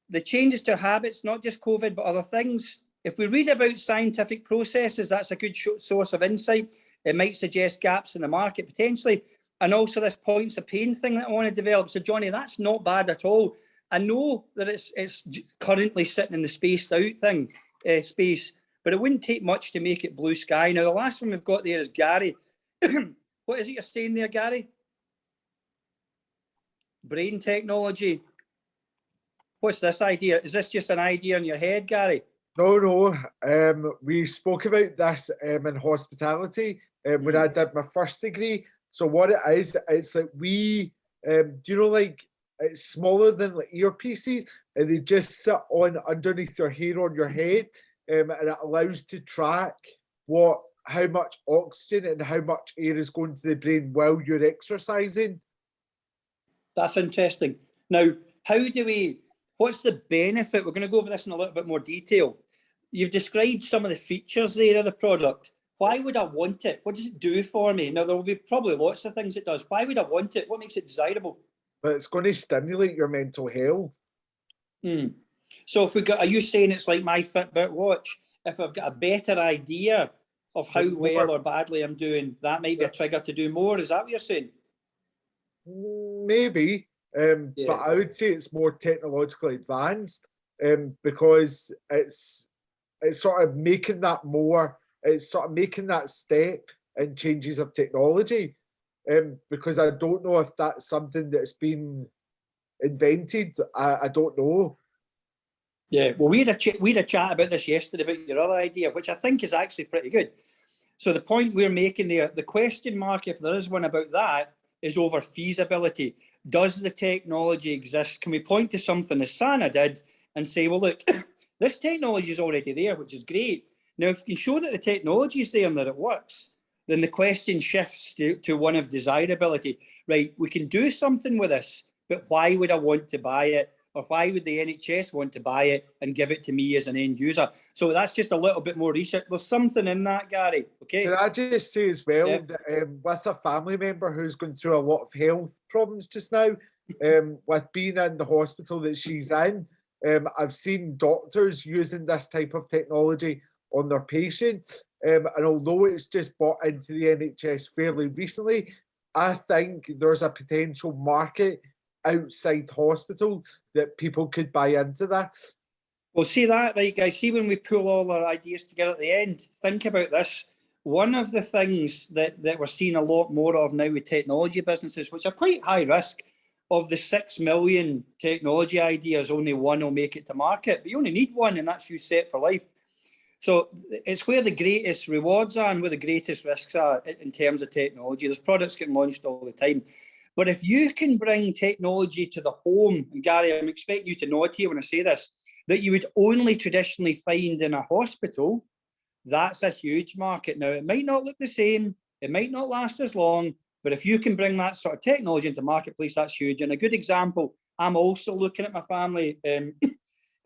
The changes to habits, not just COVID, but other things. If we read about scientific processes, that's a good source of insight. It might suggest gaps in the market potentially. And also this points of pain thing that I want to develop. So Johnny, that's not bad at all. I know that it's currently sitting in the spaced out thing, space, but it wouldn't take much to make it blue sky. Now, the last one we've got there is Gary. What is it you're saying there, Gary? Brain technology. What's this idea? Is this just an idea in your head, Gary? No. We spoke about this in hospitality when I did my first degree. So what it is, it's like we, do you know, like it's smaller than like earpieces, and they just sit on underneath your hair on your head, and it allows to track how much oxygen and how much air is going to the brain while you're exercising. That's interesting. Now, what's the benefit? We're going to go over this in a little bit more detail. You've described some of the features there of the product. Why would I want it? What does it do for me? Now, there will be probably lots of things it does. Why would I want it? What makes it desirable? But it's going to stimulate your mental health. So are you saying it's like my Fitbit watch? If I've got a better idea of how well or badly I'm doing, that might be a trigger to do more. Is that what you're saying? Maybe. But I would say it's more technologically advanced because it's sort of making that more, it's sort of making that step in changes of technology. Because I don't know if that's something that's been invented. I don't know. Yeah, well, we had a chat about this yesterday, about your other idea, which I think is actually pretty good. So the point we're making there, the question mark, if there is one about that, is over feasibility. Does the technology exist? Can we point to something, as Sana did, and say, well, look, this technology is already there, which is great. Now, if you can show that the technology is there and that it works, then the question shifts to one of desirability. Right, we can do something with this, but why would I want to buy it? Or why would the NHS want to buy it and give it to me as an end user? So that's just a little bit more research. There's something in that, Gary. Okay. Can I just say as well that with a family member who's going through a lot of health problems just now, with being in the hospital that she's in, I've seen doctors using this type of technology on their patients. And although it's just bought into the NHS fairly recently, I think there's a potential market outside hospital that people could buy into that? Well, see that, right, guys? See, when we pull all our ideas together at the end, think about this. One of the things that we're seeing a lot more of now with technology businesses, which are quite high risk, of the 6 million technology ideas, only one will make it to market. But you only need one, and that's you set for life. So it's where the greatest rewards are and where the greatest risks are in terms of technology. There's products getting launched all the time. But if you can bring technology to the home, and Gary, I'm expecting you to nod here when I say this, that you would only traditionally find in a hospital, that's a huge market. Now, it might not look the same, it might not last as long, but if you can bring that sort of technology into the marketplace, that's huge. And a good example, I'm also looking at my family,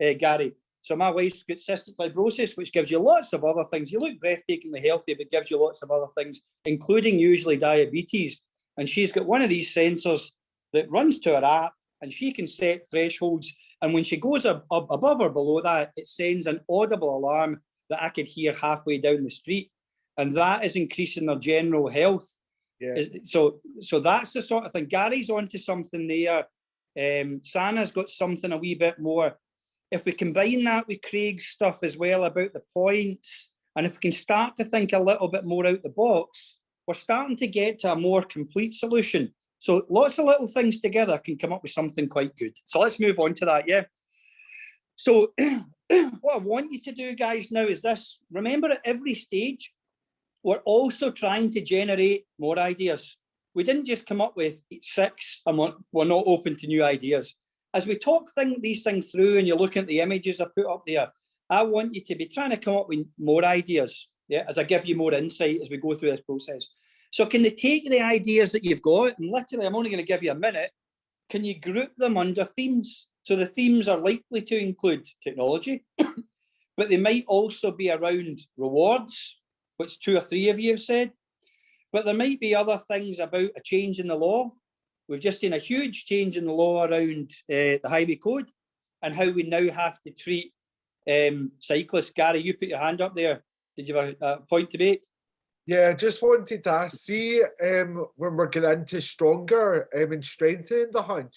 Gary. So my wife's got cystic fibrosis, which gives you lots of other things. You look breathtakingly healthy, but gives you lots of other things, including usually diabetes. And she's got one of these sensors that runs to her app, and she can set thresholds. And when she goes above or below that, it sends an audible alarm that I could hear halfway down the street. And that is increasing their general health. Yeah. So that's the sort of thing. Gary's onto something there. Sana's got something a wee bit more. If we combine that with Craig's stuff as well about the points, and if we can start to think a little bit more out the box, we're starting to get to a more complete solution. So lots of little things together can come up with something quite good. So let's move on to that, yeah? So what I want you to do, guys, now is this. Remember, at every stage, we're also trying to generate more ideas. We didn't just come up with 6 and we're not open to new ideas. As we talk these things through and you're looking at the images I put up there, I want you to be trying to come up with more ideas, yeah, as I give you more insight as we go through this process. So can they take the ideas that you've got, and literally I'm only going to give you a minute, can you group them under themes? So the themes are likely to include technology, but they might also be around rewards, which 2 or 3 of you have said. But there might be other things about a change in the law. We've just seen a huge change in the law around the highway code and how we now have to treat cyclists. Gary, you put your hand up there. Did you have a point to make? Yeah, just wanted to ask, see when we're getting into stronger and strengthening the hunch,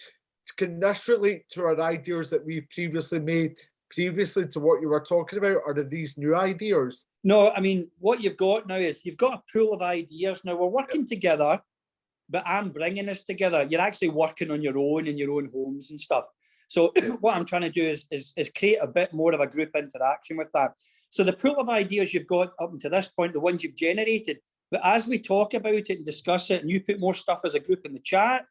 can this relate to our ideas that we previously made, previously to what you were talking about, or are these new ideas? No, I mean, what you've got now is you've got a pool of ideas. Now, we're working together, but I'm bringing this together. You're actually working on your own in your own homes and stuff. So what I'm trying to do is create a bit more of a group interaction with that. So the pool of ideas you've got up until this point, the ones you've generated, but as we talk about it and discuss it, and you put more stuff as a group in the chat,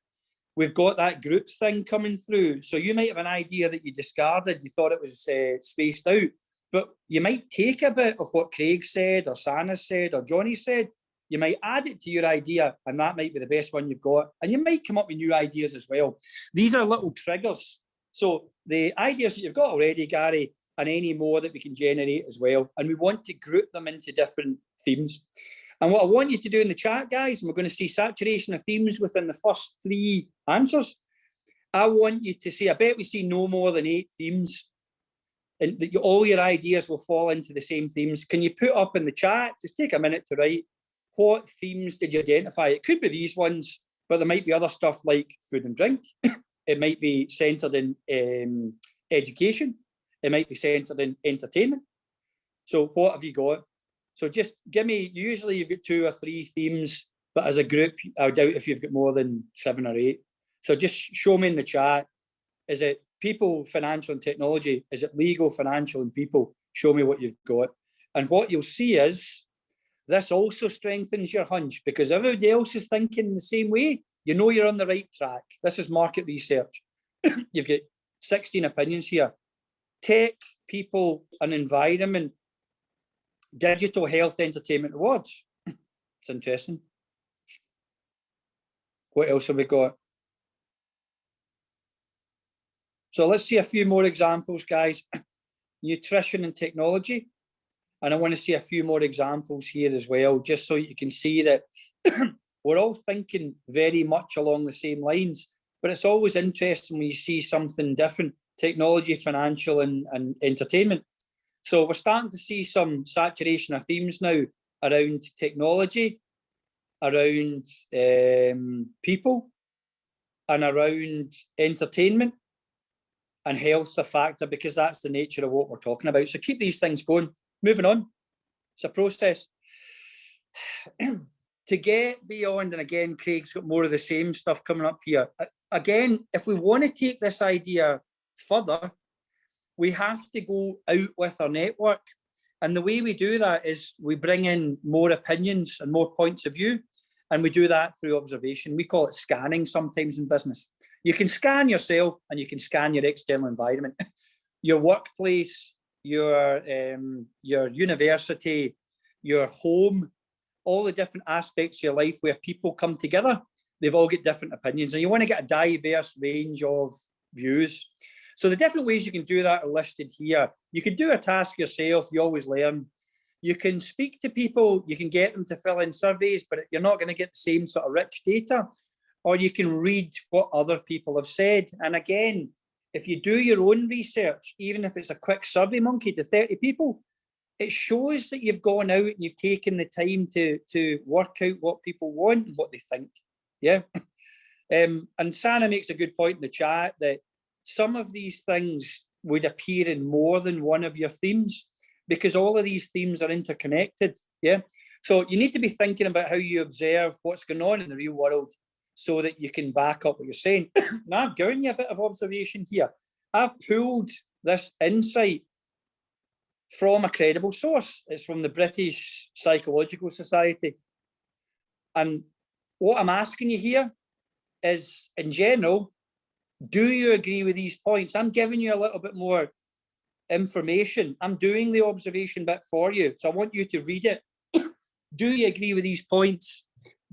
we've got that group thing coming through. So you might have an idea that you discarded, you thought it was spaced out, but you might take a bit of what Craig said, or Sana said, or Johnny said, you might add it to your idea, and that might be the best one you've got. And you might come up with new ideas as well. These are little triggers. So the ideas that you've got already, Gary, and any more that we can generate as well. And we want to group them into different themes. And what I want you to do in the chat, guys, and we're going to see saturation of themes within the first 3 answers. I want you to see, I bet we see no more than 8 themes. And that all your ideas will fall into the same themes. Can you put up in the chat, just take a minute to write, what themes did you identify? It could be these ones, but there might be other stuff like food and drink. It might be centered in education. It might be centered in entertainment. So what have you got? So just give me, usually you've got 2 or 3 themes, but as a group, I doubt if you've got more than 7 or 8. So just show me in the chat, is it people, financial and technology? Is it legal, financial and people? Show me what you've got. And what you'll see is, this also strengthens your hunch because everybody else is thinking the same way. You know you're on the right track. This is market research. You've got 16 opinions here. Tech, people and environment, digital health, entertainment, awards. It's interesting. What else have we got? So let's see a few more examples, guys. Nutrition and technology. And I want to see a few more examples here as well, just so you can see that we're all thinking very much along the same lines, but it's always interesting when you see something different, technology, financial and entertainment. So we're starting to see some saturation of themes now around technology, around people, and around entertainment, and health's a factor because that's the nature of what we're talking about. So keep these things going. Moving on. It's a process. To get beyond, and again, Craig's got more of the same stuff coming up here. Again, if we want to take this idea further, we have to go out with our network. And the way we do that is we bring in more opinions and more points of view. And we do that through observation. We call it scanning sometimes in business. You can scan yourself and you can scan your external environment, your workplace, your university, your home, all the different aspects of your life where people come together. They've all got different opinions, and you want to get a diverse range of views. So the different ways you can do that are listed here. You can do a task yourself. You always learn. You can speak to people. You can get them to fill in surveys, but you're not going to get the same sort of rich data. Or you can read what other people have said. And again, if you do your own research, even if it's a quick survey monkey to 30 people, it shows that you've gone out and you've taken the time to work out what people want and what they think. Yeah. And Sana makes a good point in the chat that some of these things would appear in more than one of your themes because all of these themes are interconnected. Yeah. So you need to be thinking about how you observe what's going on in the real world so that you can back up what you're saying. Now, I've given you a bit of observation here. I've pulled this insight from a credible source. It's from the British Psychological Society. And what I'm asking you here is, in general, do you agree with these points? I'm giving you a little bit more information. I'm doing the observation bit for you. So I want you to read it. Do you agree with these points?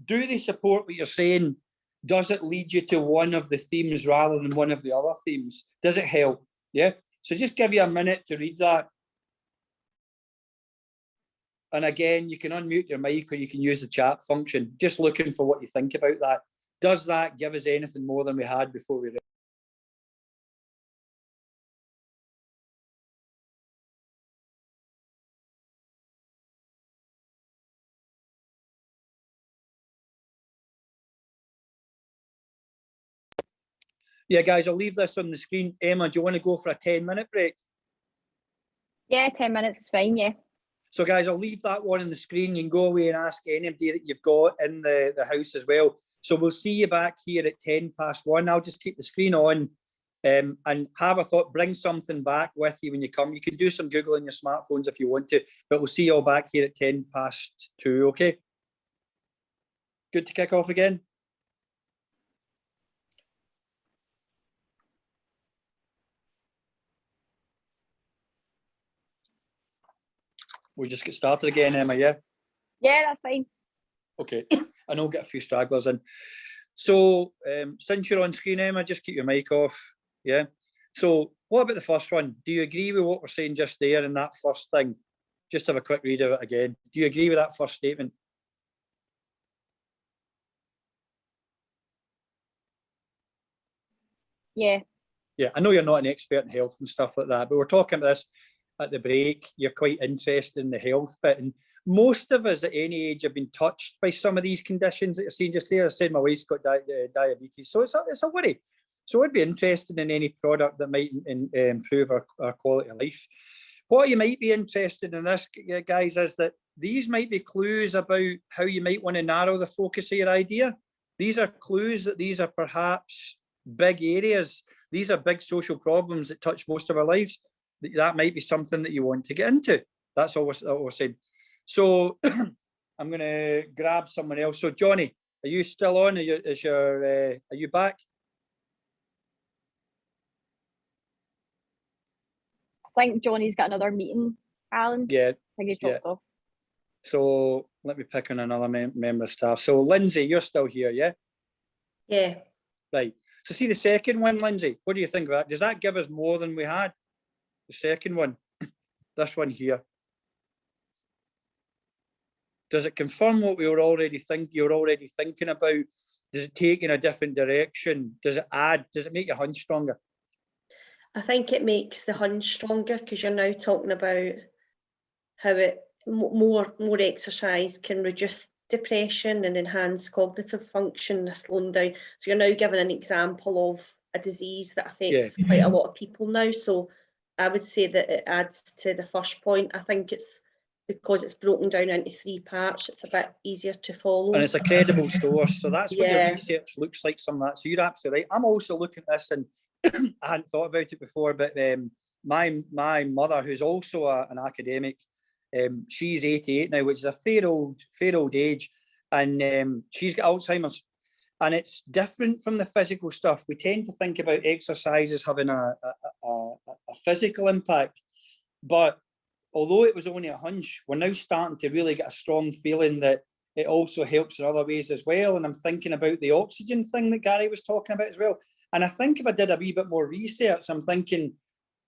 Do they support what you're saying? Does it lead you to one of the themes rather than one of the other themes? Does it help? Yeah. So just give you a minute to read that. And again, you can unmute your mic or you can use the chat function. Just looking for what you think about that. Does that give us anything more than we had before we read? Yeah, guys, I'll leave this on the screen. Emma, do you want to go for a 10-minute break? Yeah, 10 minutes is fine, yeah. So, guys, I'll leave that one on the screen. You can go away and ask anybody that you've got in the house as well. So we'll see you back here at 1:10. I'll just keep the screen on and have a thought. Bring something back with you when you come. You can do some Google on your smartphones if you want to, but we'll see you all back here at 2:10, okay? Good to kick off again. We'll just get started again, Emma, yeah? Yeah, that's fine. Okay, and I'll get a few stragglers in. So since you're on screen, Emma, just keep your mic off, yeah? So what about the first one? Do you agree with what we're saying just there in that first thing? Just have a quick read of it again. Do you agree with that first statement? Yeah. Yeah, I know you're not an expert in health and stuff like that, but we're talking about this at the break. You're quite interested in the health bit, and most of us at any age have been touched by some of these conditions that you're seeing just there. I said my wife's got diabetes, so it's a worry. So I'd be interested in any product that might improve our quality of life. What you might be interested in this, guys, is that these might be clues about how you might want to narrow the focus of your idea. These are clues that these are perhaps big areas. These are big social problems that touch most of our lives. That might be something that you want to get into. That's all we're saying. So I'm going to grab someone else. So Johnny, are you still on? Are you back? I think Johnny's got another meeting, Alan. Yeah. I think he's dropped off. So let me pick on another member of staff. So Lindsay, you're still here, yeah? Yeah. Right. So see the second one, Lindsay, what do you think of that? Does that give us more than we had? The second one, this one here. Does it confirm what we were already you're already thinking about? Does it take in a different direction? Does it add? Does it make your hunch stronger? I think it makes the hunch stronger because you're now talking about how it more exercise can reduce depression and enhanced cognitive function, slowing down. So you're now giving an example of a disease that affects quite a lot of people now. So I would say that it adds to the first point. I think it's because it's broken down into 3 parts, it's a bit easier to follow. And it's a credible source. So that's what your Yeah. research looks like, some of that. So you're absolutely right. I'm also looking at this, and I hadn't thought about it before, but my mother, who's also an academic, she's 88 now, which is a fair old age, and she's got Alzheimer's. And it's different from the physical stuff. We tend to think about exercise as having a physical impact, but although it was only a hunch, we're now starting to really get a strong feeling that it also helps in other ways as well. And I'm thinking about the oxygen thing that Gary was talking about as well. And I think if I did a wee bit more research, I'm thinking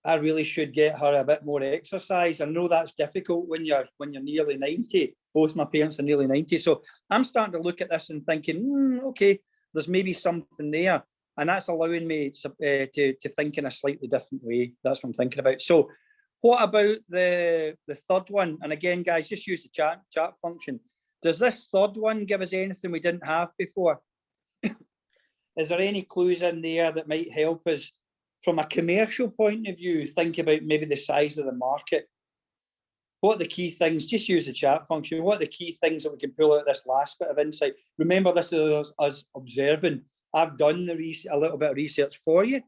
I really should get her a bit more exercise. I know that's difficult when you're nearly 90. Both my parents are nearly 90. So I'm starting to look at this and thinking, okay, there's maybe something there. And that's allowing me to think in a slightly different way. That's what I'm thinking about. So what about the third one? And again, guys, just use the chat function. Does this third one give us anything we didn't have before? Is there any clues in there that might help us from a commercial point of view, think about maybe the size of the market? What are the key things? Just use the chat function. What are the key things that we can pull out this last bit of insight? Remember, this is us observing. I've done a little bit of research for you,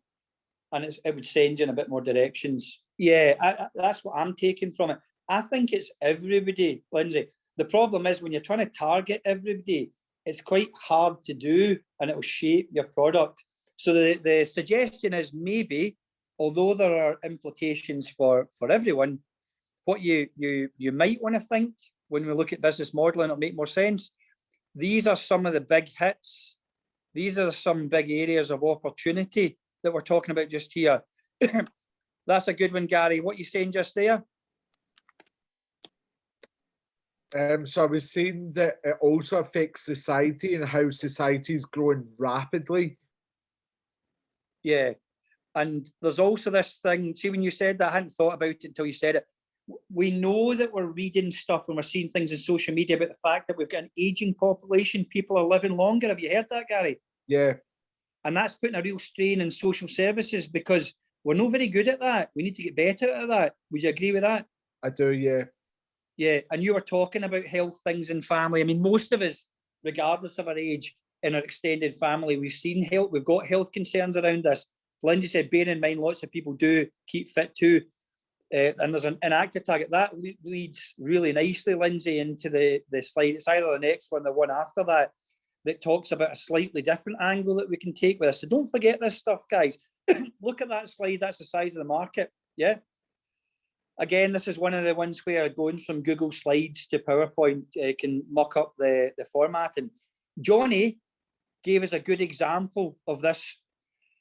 and it would send you in a bit more directions. Yeah, that's what I'm taking from it. I think it's everybody, Lindsay. The problem is when you're trying to target everybody, it's quite hard to do, and it will shape your product. So the suggestion is maybe, although there are implications for everyone, what you might want to think when we look at business modeling, it'll make more sense. These are some of the big hits. These are some big areas of opportunity that we're talking about just here. That's a good one, Gary. What are you saying just there? So I was saying that it also affects society and how society is growing rapidly. Yeah. And there's also this thing, see, when you said that, I hadn't thought about it until you said it. We know that we're reading stuff and we're seeing things in social media about the fact that we've got an aging population. People are living longer. Have you heard that, Gary? Yeah. And that's putting a real strain in social services because we're not very good at that. We need to get better at that. Would you agree with that? I do, yeah. Yeah, and you were talking about health things in family. I mean, most of us, regardless of our age, in our extended family, we've got health concerns around us. Lindsay said, bear in mind, lots of people do keep fit too. And there's an active target. That leads really nicely, Lindsay, into the slide. It's either the next one, the one after that, that talks about a slightly different angle that we can take with this. So don't forget this stuff, guys. Look at that slide. That's the size of the market. Yeah. Again, this is one of the ones where going from Google Slides to PowerPoint can muck up the formatting. Johnny gave us a good example of this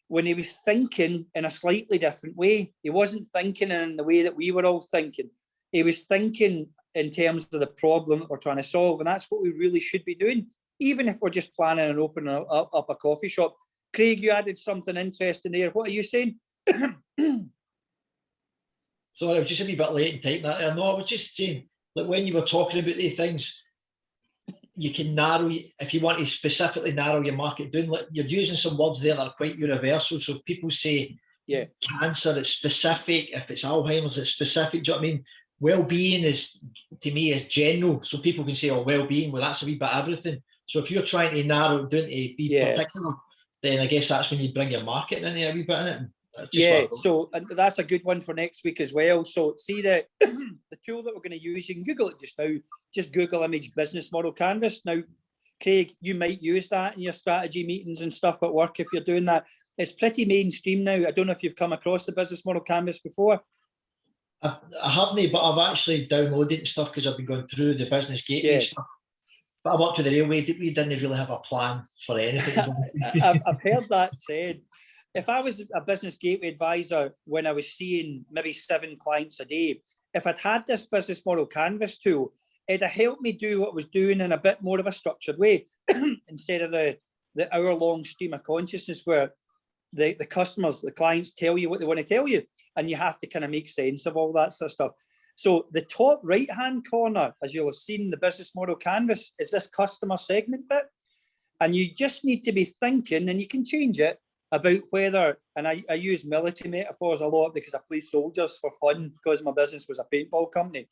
when he was thinking in a slightly different way. He wasn't thinking in the way that we were all thinking. He was thinking in terms of the problem that we're trying to solve, and that's what we really should be doing, even if we're just planning on opening up a coffee shop. Craig, you added something interesting there. What are you saying? Sorry, I was just a wee bit late in typing that there. No, I was just saying, like when you were talking about these things, you can narrow, if you want to specifically narrow your market down, like you're using some words there that are quite universal. So if people say cancer, it's specific. If it's Alzheimer's, it's specific. Do you know what I mean? Well-being is, to me, is general. So people can say, oh, well-being, well, that's a wee bit of everything. So if you're trying to narrow it down to be particular, then I guess that's when you bring your marketing in there a wee bit in it. Yeah, so that's a good one for next week as well. So see the tool that we're going to use, you can Google it just now, just Google image business model canvas. Now, Craig, you might use that in your strategy meetings and stuff at work if you're doing that. It's pretty mainstream now. I don't know if you've come across the business model canvas before. I haven't, but I've actually downloaded stuff because I've been going through the business gateway stuff. But I worked with the railway, we didn't really have a plan for anything. I've heard that said. If I was a business gateway advisor when I was seeing maybe 7 clients a day, if I'd had this business model canvas tool, it'd have helped me do what I was doing in a bit more of a structured way instead of the hour-long stream of consciousness where the customers, the clients tell you what they want to tell you, and you have to kind of make sense of all that sort of stuff. So the top right-hand corner, as you'll have seen the business model canvas, is this customer segment bit. And you just need to be thinking, and you can change it, about whether, and I use military metaphors a lot because I play soldiers for fun because my business was a paintball company.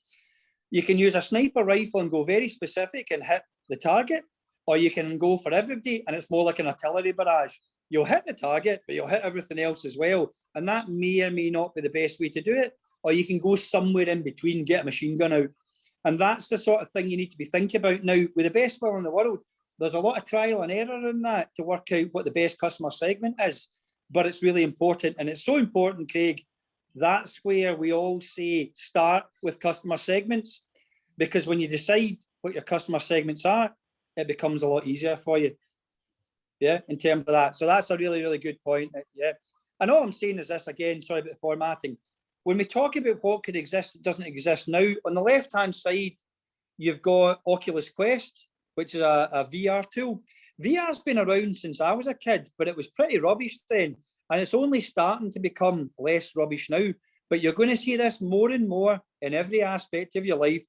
You can use a sniper rifle and go very specific and hit the target, or you can go for everybody and it's more like an artillery barrage. You'll hit the target, but you'll hit everything else as well. And that may or may not be the best way to do it. Or you can go somewhere in between, get a machine gun out. And that's the sort of thing you need to be thinking about. Now, with the best will in the world, there's a lot of trial and error in that to work out what the best customer segment is. But it's really important. And it's so important, Craig, that's where we all say start with customer segments. Because when you decide what your customer segments are, it becomes a lot easier for you. Yeah, in terms of that. So that's a really, really good point. Yeah. And all I'm saying is this again, sorry about the formatting. When we talk about what could exist that doesn't exist now, on the left-hand side, you've got Oculus Quest, which is a VR tool. VR's been around since I was a kid, but it was pretty rubbish then. And it's only starting to become less rubbish now. But you're going to see this more and more in every aspect of your life,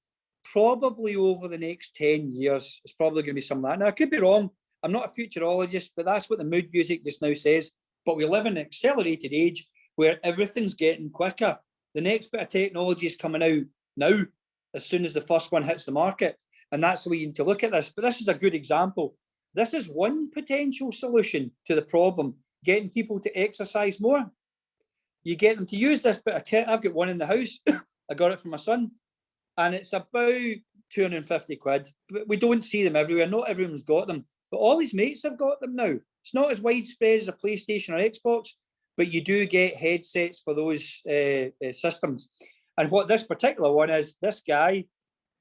probably over the next 10 years. It's probably going to be some of that. Now, I could be wrong. I'm not a futurologist, but that's what the mood music just now says. But we live in an accelerated age where everything's getting quicker. The next bit of technology is coming out now, as soon as the first one hits the market. And that's the way you need to look at this. But this is a good example. This is one potential solution to the problem, getting people to exercise more. You get them to use this bit of kit. I've got one in the house. I got it from my son. And it's about 250 quid. But we don't see them everywhere. Not everyone's got them. But all his mates have got them now. It's not as widespread as a PlayStation or Xbox, but you do get headsets for those systems. And what this particular one is, this guy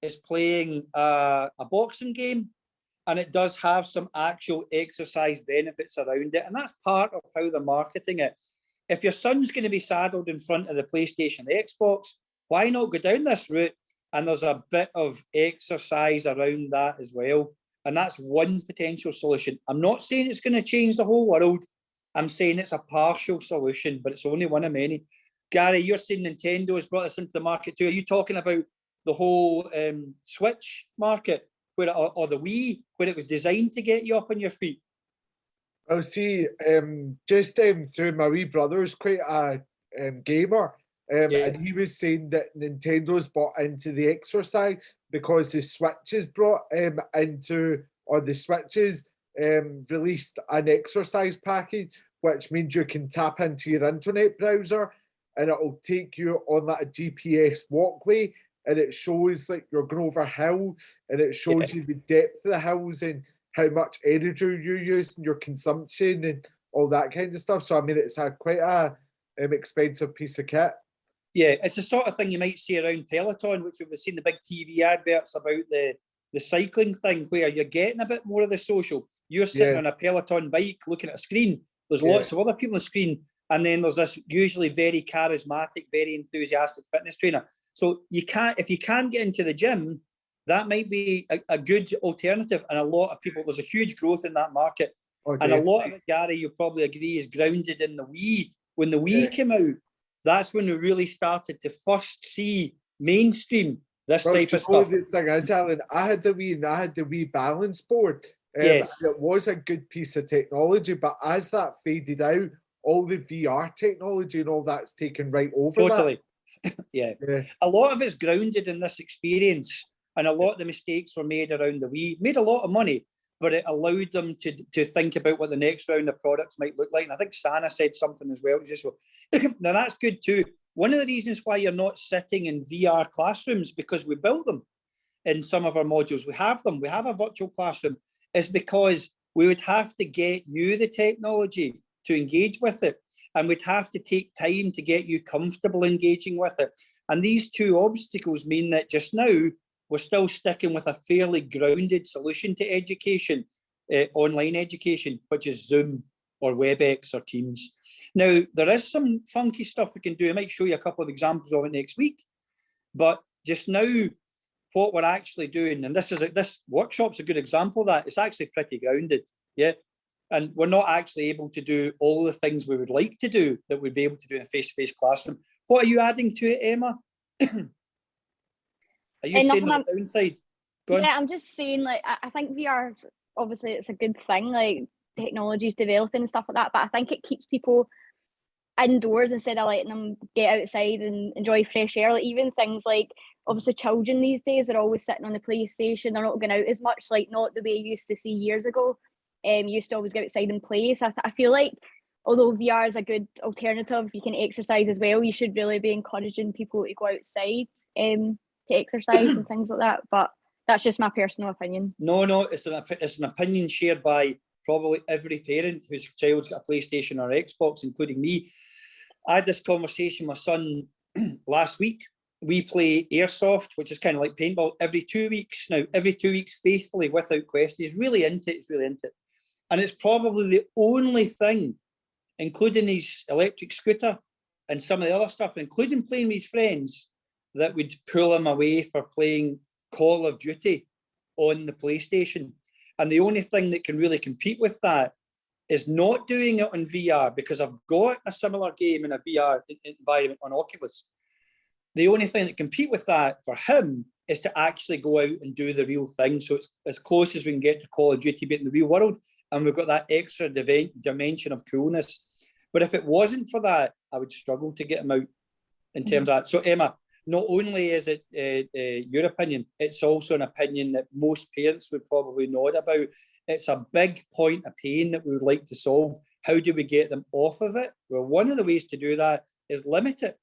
is playing a boxing game, and it does have some actual exercise benefits around it. And that's part of how they're marketing it. If your son's going to be saddled in front of the PlayStation, the Xbox, why not go down this route? And there's a bit of exercise around that as well. And that's one potential solution. I'm not saying it's going to change the whole world. I'm saying it's a partial solution, but it's only one of many. Gary, you're saying Nintendo has brought this into the market too. Are you talking about the whole Switch market, where or the Wii, where it was designed to get you up on your feet? I'll see, just through my wee brother's quite a gamer, and he was saying that Nintendo's bought into the exercise because the Switches brought into, or the Switches released an exercise package, which means you can tap into your internet browser and it'll take you on that GPS walkway, and it shows like you're going over hills, and it shows you the depth of the hills and how much energy you use and your consumption and all that kind of stuff. So I mean, it's quite a expensive piece of kit. Yeah, it's the sort of thing you might see around Peloton, which we've seen the big TV adverts about the cycling thing, where you're getting a bit more of the social. You're sitting on a Peloton bike looking at a screen. There's lots of other people on the screen. And then there's this usually very charismatic, very enthusiastic fitness trainer. So if you can't get into the gym, that might be a good alternative. And a lot of people, there's a huge growth in that market. And a lot of it, Gary, you'll probably agree, is grounded in the Wii. When the Wii came out, that's when we really started to first see mainstream this type of stuff. The thing is, Alan, I had the Wii and I had the Wii balance board. It was a good piece of technology, but as that faded out, all the VR technology and all that's taken right over. Totally. A lot of it's grounded in this experience, and a lot of the mistakes were made around the Wii. Made a lot of money, but it allowed them to think about what the next round of products might look like. And I think Sana said something as well. Now that's good too. One of the reasons why you're not sitting in VR classrooms, because we built them in some of our modules. We have them. We have a virtual classroom. Is because we would have to get you the technology to engage with it, and we'd have to take time to get you comfortable engaging with it. And these two obstacles mean that just now we're still sticking with a fairly grounded solution to education, online education, which is Zoom or WebEx or Teams. Now, there is some funky stuff we can do. I might show you a couple of examples of it next week. But just now, what we're actually doing, and this workshop's a good example of that, it's actually pretty grounded, and we're not actually able to do all the things we would like to do that we'd be able to do in a face-to-face classroom. What are you adding to it, Emma? Are you saying nothing there's a downside? Go on. Yeah, I'm just saying, like, I think VR, obviously it's a good thing, like technology is developing and stuff like that, but I think it keeps people indoors instead of letting them get outside and enjoy fresh air. Like, even things like, obviously children these days are always sitting on the PlayStation, they're not going out as much, like not the way you used to see years ago. You used to always go outside and play. So I feel like although VR is a good alternative, you can exercise as well, you should really be encouraging people to go outside to exercise and things like that. But that's just my personal opinion. No, it's an opinion shared by probably every parent whose child's got a PlayStation or Xbox, including me. I had this conversation with my son last week. We play airsoft, which is kind of like paintball, every 2 weeks now, every 2 weeks faithfully, without question. He's really into it. He's really into it. And it's probably the only thing, including his electric scooter and some of the other stuff, including playing with his friends, that would pull him away for playing Call of Duty on the PlayStation. And the only thing that can really compete with that is not doing it on VR, because I've got a similar game in a VR environment on Oculus. The only thing that can compete with that for him is to actually go out and do the real thing. So it's as close as we can get to Call of Duty, but in the real world. And we've got that extra dimension of coolness. But if it wasn't for that, I would struggle to get him out in terms of that. So Emma, not only is it your opinion, it's also an opinion that most parents would probably nod about. It's a big point of pain that we would like to solve. How do we get them off of it? Well, one of the ways to do that is limit it.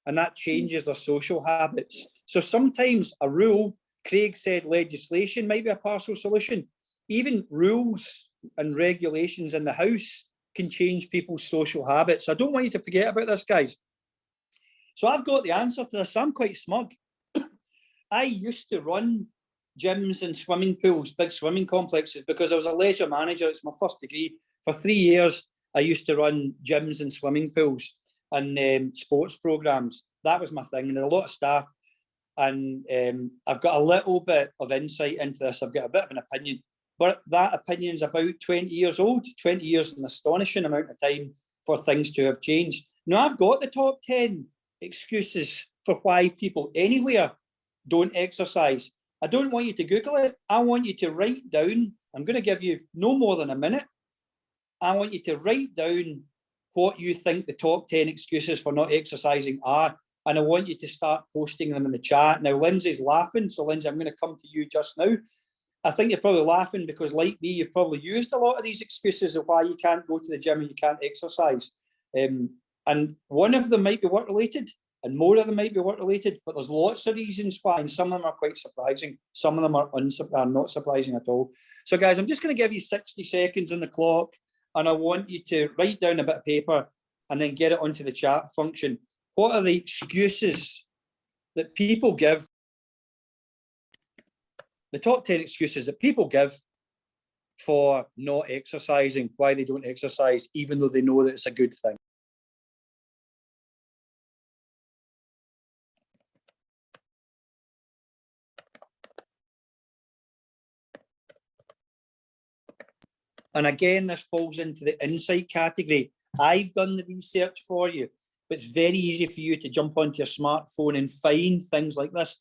And that changes their social habits. So sometimes a rule, Craig said legislation might be a partial solution. Even rules and regulations in the house can change people's social habits. I don't want you to forget about this, guys. So I've got the answer to this. I'm quite smug. I used to run gyms and swimming pools, big swimming complexes, because I was a leisure manager. It's my first degree. For 3 years, I used to run gyms and swimming pools and sports programs. That was my thing. And there are a lot of staff. And I've got a little bit of insight into this. I've got a bit of an opinion. But that opinion is about 20 years old. 20 years is an astonishing amount of time for things to have changed. Now, I've got the top 10 excuses for why people anywhere don't exercise. I don't want you to Google it. I want you to write down. I'm going to give you no more than a minute. I want you to write down what you think the top 10 excuses for not exercising are. And I want you to start posting them in the chat. Now, Lindsay's laughing. So, Lindsay, I'm going to come to you just now. I think you're probably laughing because, like me, you've probably used a lot of these excuses of why you can't go to the gym and you can't exercise. And one of them might be work-related, and more of them might be work-related, but there's lots of reasons why, and some of them are quite surprising. Some of them are not surprising at all. So, guys, I'm just going to give you 60 seconds on the clock, and I want you to write down a bit of paper and then get it onto the chat function. What are the excuses that people give? The top 10 excuses that people give for not exercising, why they don't exercise, even though they know that it's a good thing. And again, this falls into the insight category. I've done the research for you, but it's very easy for you to jump onto your smartphone and find things like this.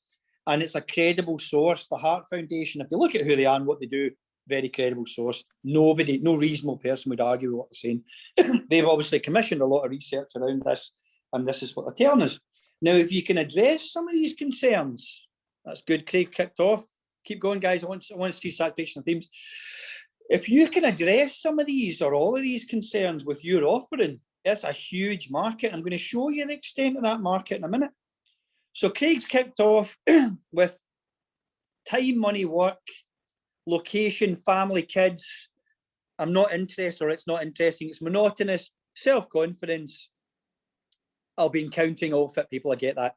And it's a credible source. The Heart Foundation, if you look at who they are and what they do, very credible source. Nobody, no reasonable person would argue with what they're saying. They've obviously commissioned a lot of research around this, and this is what they're telling us. Now, if you can address some of these concerns, that's good. Craig kicked off. Keep going, guys. I want to see saturation of themes. If you can address some of these or all of these concerns with your offering, it's a huge market. I'm going to show you the extent of that market in a minute. So Craig's kicked off with time, money, work, location, family, kids. I'm not interested, or it's not interesting. It's monotonous, self-confidence. I'll be encountering all fit people. I get that.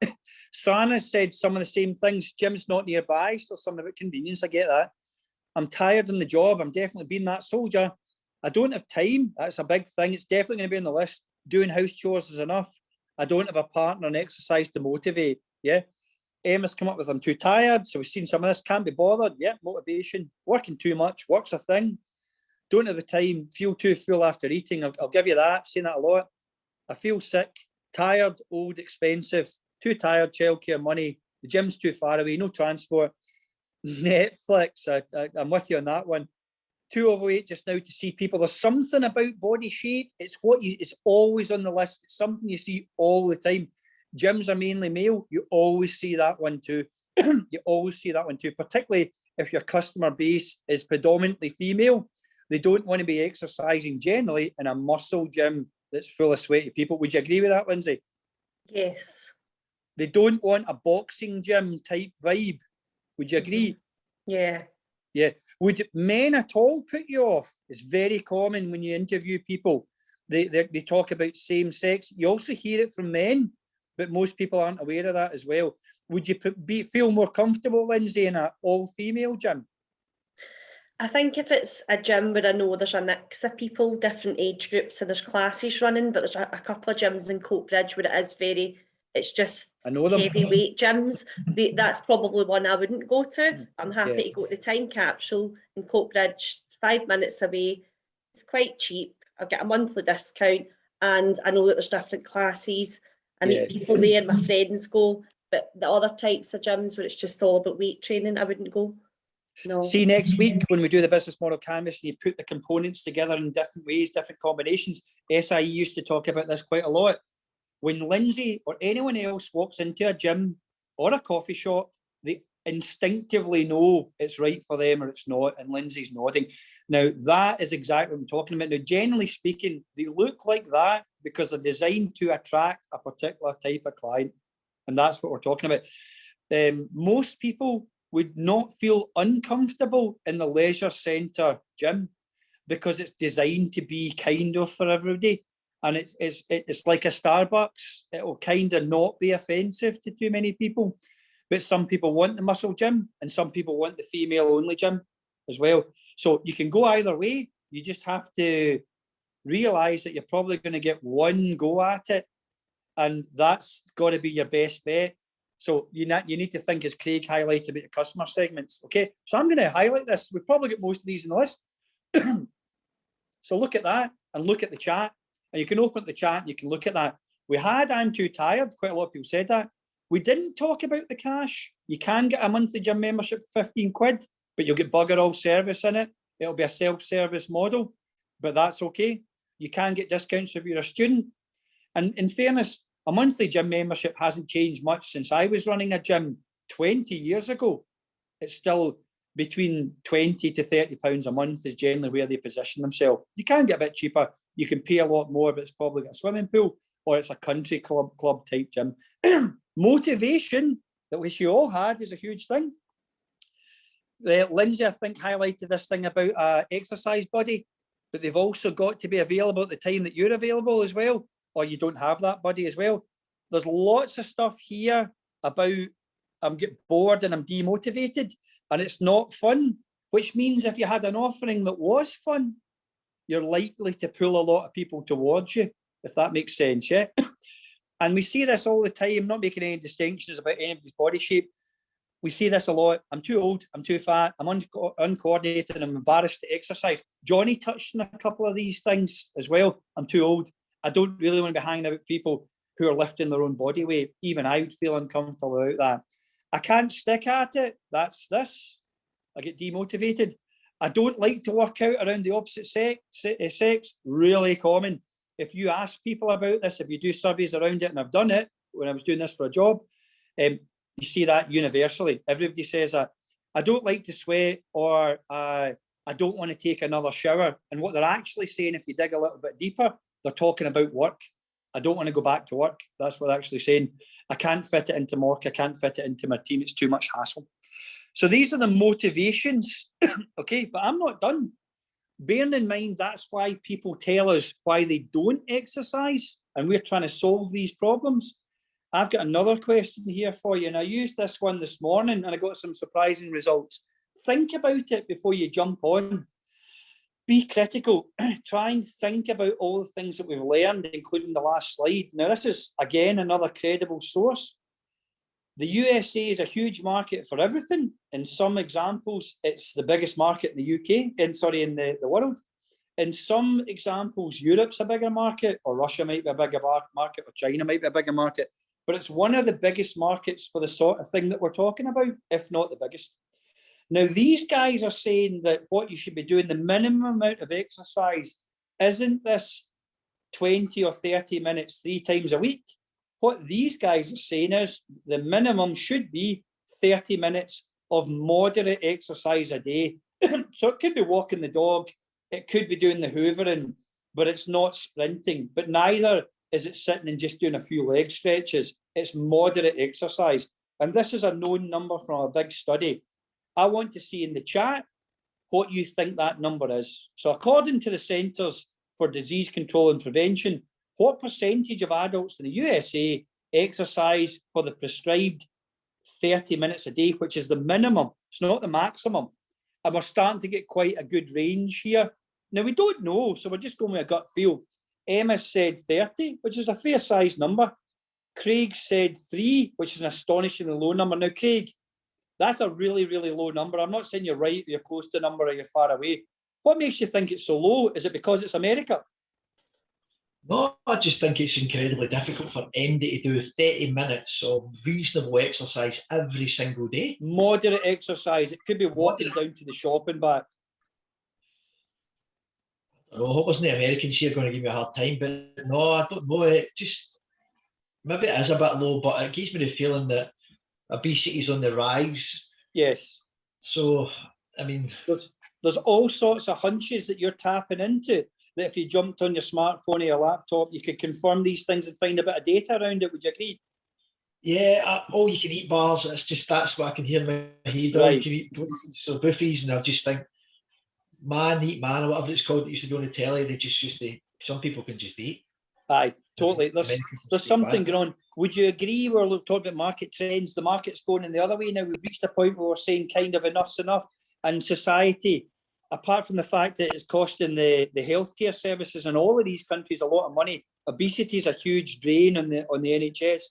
Sana said some of the same things. Gym's not nearby, so something about convenience. I get that. I'm tired in the job. I'm definitely being that soldier. I don't have time. That's a big thing. It's definitely going to be on the list. Doing house chores is enough. I don't have a partner and exercise to motivate. Yeah. Emma's come up with I'm too tired. So we've seen some of this. Can't be bothered. Yeah. Motivation. Working too much. Work's a thing. Don't have the time. Feel too full after eating. I'll give you that. Seen that a lot. I feel sick. Tired. Old. Expensive. Too tired. Childcare. Money. The gym's too far away, no transport. Netflix, I'm with you on that one. Too overweight just now to see people. There's something about body shape. It's always on the list. It's something you see all the time. Gyms are mainly male. You always see that one too. You always see that one too, particularly if your customer base is predominantly female. They don't want to be exercising generally in a muscle gym that's full of sweaty people. Would you agree with that, Lindsay? Yes. They don't want a boxing gym type vibe. Would you agree? Yeah. Yeah. Would men at all put you off? It's very common when you interview people. They talk about same sex. You also hear it from men, but most people aren't aware of that as well. Would you feel more comfortable, Lindsay, in an all-female gym? I think if it's a gym where I know there's a mix of people, different age groups, and there's classes running, but there's a couple of gyms in Coatbridge where it is it's just heavyweight gyms. That's probably one I wouldn't go to. I'm happy to go to the Time Capsule in Coatbridge, 5 minutes away. It's quite cheap. I'll get a monthly discount, and I know that there's different classes. I meet people there, my friends go, but the other types of gyms where it's just all about weight training, I wouldn't go. No. See, next week when we do the business model canvas and you put the components together in different ways, different combinations, SIE used to talk about this quite a lot. When Lindsay or anyone else walks into a gym or a coffee shop, they instinctively know it's right for them or it's not, and Lindsay's nodding. Now, that is exactly what I'm talking about. Now, generally speaking, they look like that because they're designed to attract a particular type of client, and that's what we're talking about. Most people would not feel uncomfortable in the leisure centre gym because it's designed to be kind of for everybody. And it's like a Starbucks. It will kind of not be offensive to too many people. But some people want the muscle gym and some people want the female-only gym as well. So you can go either way. You just have to realise that you're probably going to get one go at it. And that's got to be your best bet. So you need to think, as Craig highlighted, about your customer segments. Okay, so I'm going to highlight this. We've probably got most of these in the list. So look at that and look at the chat. And you can open up the chat and you can look at that. We had I'm too tired. Quite a lot of people said that. We didn't talk about the cash. You can get a monthly gym membership for 15 quid, but you'll get bugger all service in it. It'll be a self-service model, but that's okay. You can get discounts if you're a student. And in fairness, a monthly gym membership hasn't changed much since I was running a gym 20 years ago. It's still between 20 to 30 pounds a month is generally where they position themselves. You can get a bit cheaper. You can pay a lot more, but it's probably got a swimming pool or it's a country club type gym. Motivation, that which you all had, is a huge thing. Lindsay, I think, highlighted this thing about exercise buddy, but they've also got to be available at the time that you're available as well, or you don't have that buddy as well. There's lots of stuff here about I'm getting bored and I'm demotivated and it's not fun, which means if you had an offering that was fun, you're likely to pull a lot of people towards you, if that makes sense, yeah? And we see this all the time, not making any distinctions about anybody's body shape. We see this a lot. I'm too old, I'm too fat, I'm uncoordinated, and I'm embarrassed to exercise. Johnny touched on a couple of these things as well. I'm too old. I don't really want to be hanging out with people who are lifting their own body weight. Even I would feel uncomfortable about that. I can't stick at it. That's this. I get demotivated. I don't like to work out around the opposite sex. Really common. If you ask people about this, if you do surveys around it, and I've done it when I was doing this for a job, you see that universally. Everybody says that. I don't like to sweat, or I don't want to take another shower. And what they're actually saying, if you dig a little bit deeper, they're talking about work. I don't want to go back to work. That's what they're actually saying. I can't fit it into work. I can't fit it into my team. It's too much hassle. So these are the motivations, okay? But I'm not done. Bearing in mind, that's why people tell us why they don't exercise, and we're trying to solve these problems. I've got another question here for you, and I used this one this morning, and I got some surprising results. Think about it before you jump on. Be critical. Try and think about all the things that we've learned, including the last slide. Now, this is, again, another credible source. The USA is a huge market for everything. In some examples, it's the biggest market in the UK, in the world. In some examples, Europe's a bigger market, or Russia might be a bigger market, or China might be a bigger market. but it's one of the biggest markets for the sort of thing that we're talking about, if not the biggest. Now, these guys are saying that what you should be doing, the minimum amount of exercise, isn't this 20 or 30 minutes 3 times a week. What these guys are saying is the minimum should be 30 minutes of moderate exercise a day. So it could be walking the dog, it could be doing the hoovering, but it's not sprinting. But neither is it sitting and just doing a few leg stretches. It's moderate exercise. And this is a known number from a big study. I want to see in the chat what you think that number is. So according to the Centres for Disease Control and Prevention, what percentage of adults in the USA exercise for the prescribed 30 minutes a day, which is the minimum, it's not the maximum. And we're starting to get quite a good range here. Now, we don't know, so we're just going with a gut feel. Emma said 30, which is a fair size number. Craig said 3, which is an astonishingly low number. Now, Craig, that's a really, really low number. I'm not saying you're right, you're close to the number, or you're far away. What makes you think it's so low? Is it because it's America? No, I just think it's incredibly difficult for MD to do 30 minutes of reasonable exercise every single day. Moderate exercise. It could be walking down to the shop and back. I hope wasn't the Americans here going to give me a hard time, but no, I don't know. It just, maybe it is a bit low, but it gives me the feeling that obesity is on the rise. Yes. So, I mean, there's all sorts of hunches that you're tapping into, that if you jumped on your smartphone or your laptop, you could confirm these things and find a bit of data around it. Would you agree? Yeah, all you can eat bars. It's just, that's what I can hear in my head. All you can eat, so buffies, and I just think, man, eat man, or whatever it's called, that used to be on the telly, they just used to, some people can just eat. Aye, totally. There's something going on. Would you agree? We're talking about market trends. The market's going in the other way now. We've reached a point where we're saying kind of enough's enough. And society, apart from the fact that it's costing the healthcare services in all of these countries a lot of money, obesity is a huge drain on the NHS.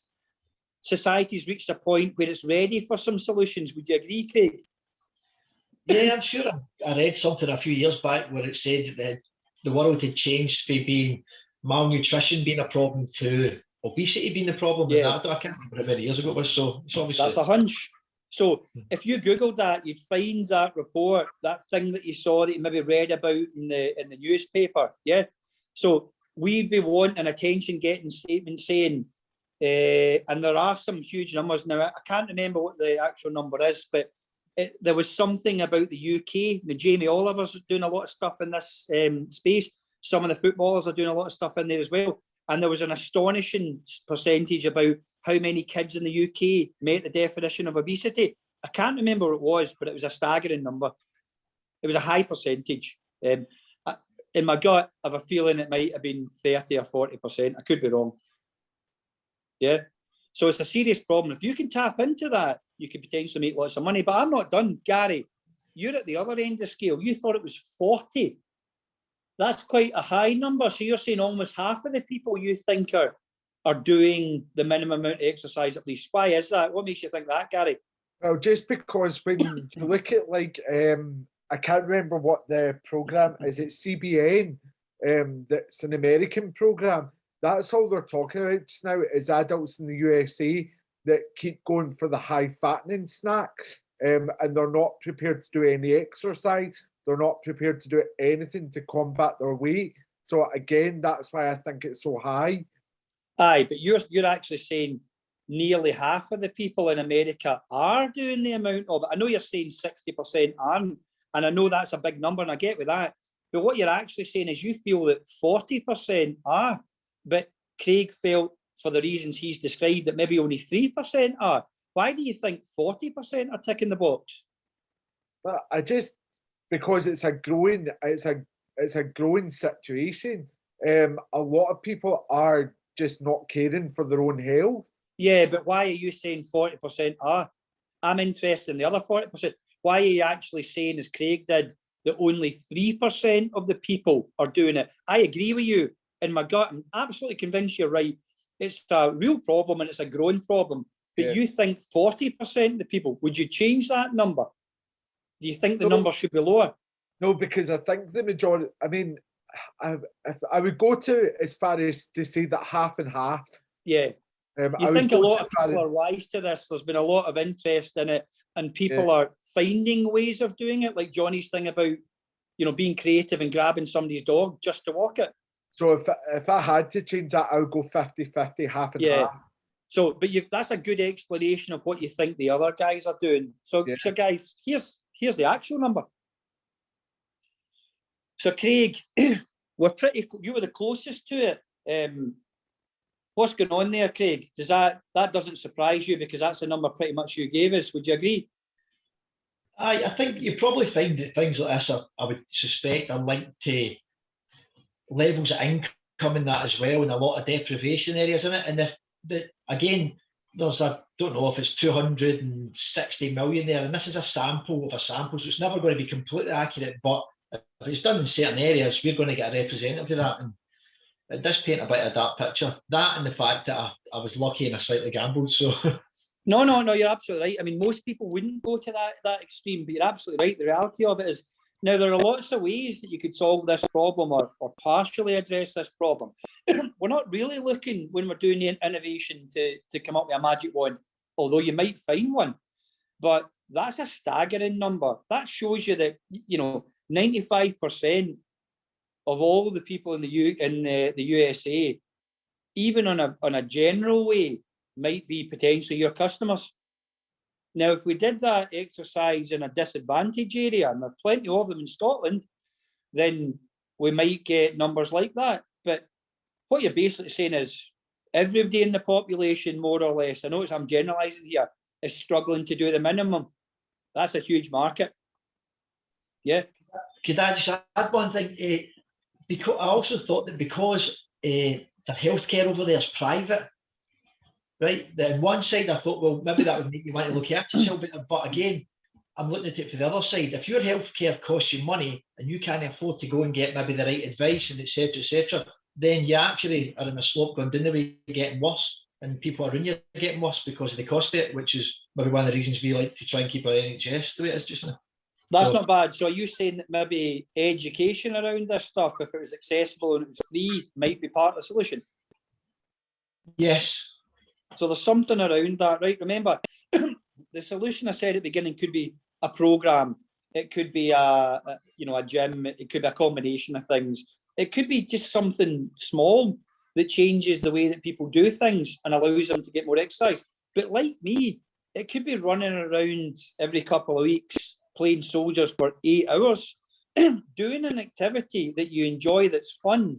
Society's reached a point where it's ready for some solutions. Would you agree, Craig? Yeah, I'm sure. I read something a few years back where it said that the world had changed from being malnutrition being a problem to obesity being the problem. Yeah. And I can't remember how many years ago it was. So it's obviously, that's a hunch. So if you Googled that, you'd find that report, that thing that you saw that you maybe read about in the newspaper. Yeah. So we'd be wanting an attention-getting statement saying, and there are some huge numbers now. I can't remember what the actual number is, but there was something about the UK. Jamie Oliver's doing a lot of stuff in this space. Some of the footballers are doing a lot of stuff in there as well. And there was an astonishing percentage about how many kids in the UK met the definition of obesity. I can't remember what it was, but it was a staggering number. It was a high percentage. In my gut, I have a feeling it might have been 30 or 40%. I could be wrong. Yeah. So it's a serious problem. If you can tap into that, you could potentially make lots of money. But I'm not done. Gary, you're at the other end of the scale. You thought it was 40. That's quite a high number. So you're saying almost half of the people you think are doing the minimum amount of exercise at least. Why is that? What makes you think that, Gary? Well, just because when you look at I can't remember what the program is. It CBN, that's an American program. That's all they're talking about just now is adults in the USA that keep going for the high fattening snacks, and they're not prepared to do any exercise. They're not prepared to do anything to combat their weight. So again, that's why I think it's so high. Aye, but you're actually saying nearly half of the people in America are doing the amount of it. I know you're saying 60% aren't, and I know that's a big number, and I get with that. But what you're actually saying is you feel that 40% are, but Craig felt, for the reasons he's described, that maybe only 3% are. Why do you think 40% are ticking the box? But because it's a growing situation. A lot of people are just not caring for their own health. Yeah, but why are you saying 40% are? I'm interested in the other 40%. Why are you actually saying, as Craig did, that only 3% of the people are doing it? I agree with you. In my gut, I'm absolutely convinced you're right. It's a real problem and it's a growing problem. But Yeah. you think 40% of the people, would you change that number? Do you think the number should be lower? No, because I think the majority, I mean, I would go to as far as to say that half and half. Yeah. You think a lot of people are wise to this? There's been a lot of interest in it, and people are finding ways of doing it, like Johnny's thing about, you know, being creative and grabbing somebody's dog just to walk it. So if I had to change that, I would go 50-50, half and half. So, but that's a good explanation of what you think the other guys are doing. So, so guys, here's the actual number. So, Craig, you were the closest to it. What's going on there, Craig? Does that doesn't surprise you, because that's the number pretty much you gave us? Would you agree? I think you probably find that things like this I would suspect are linked to levels of income in that as well, and a lot of deprivation areas in it. And again, there's I don't know if it's 260 million there, and this is a sample of a sample, so it's never going to be completely accurate. But if it's done in certain areas, we're going to get a representative of that. And it does paint a bit of that picture. That and the fact that I was lucky and I slightly gambled. So no, you're absolutely right. I mean, most people wouldn't go to that extreme, but you're absolutely right. The reality of it is, now there are lots of ways that you could solve this problem or partially address this problem. We're not really looking, when we're doing the innovation, to come up with a magic wand, although you might find one. But that's a staggering number. That shows you that, you know, 95% of all the people in the USA, even on a general way, might be potentially your customers. Now, if we did that exercise in a disadvantaged area, and there are plenty of them in Scotland, then we might get numbers like that. But what you're basically saying is everybody in the population, more or less, I notice I'm generalising here, is struggling to do the minimum. That's a huge market. Yeah. Could I just add one thing? Because I also thought that because the healthcare over there is private, right? Then one side I thought, well, maybe that would make you want to look after yourself better. But again, I'm looking at it for the other side. If your healthcare costs you money and you can't afford to go and get maybe the right advice and etc., then you actually are in a slope going down the way, getting worse, and people around you are getting worse because of the cost of it, which is maybe one of the reasons we like to try and keep our NHS the way it is just now. That's not bad. So are you saying that maybe education around this stuff, if it was accessible and it was free, might be part of the solution? Yes. So there's something around that, right? Remember, the solution I said at the beginning could be a program. It could be a gym. It could be a combination of things. It could be just something small that changes the way that people do things and allows them to get more exercise. But like me, it could be running around every couple of weeks, playing soldiers for 8 hours, doing an activity that you enjoy, that's fun,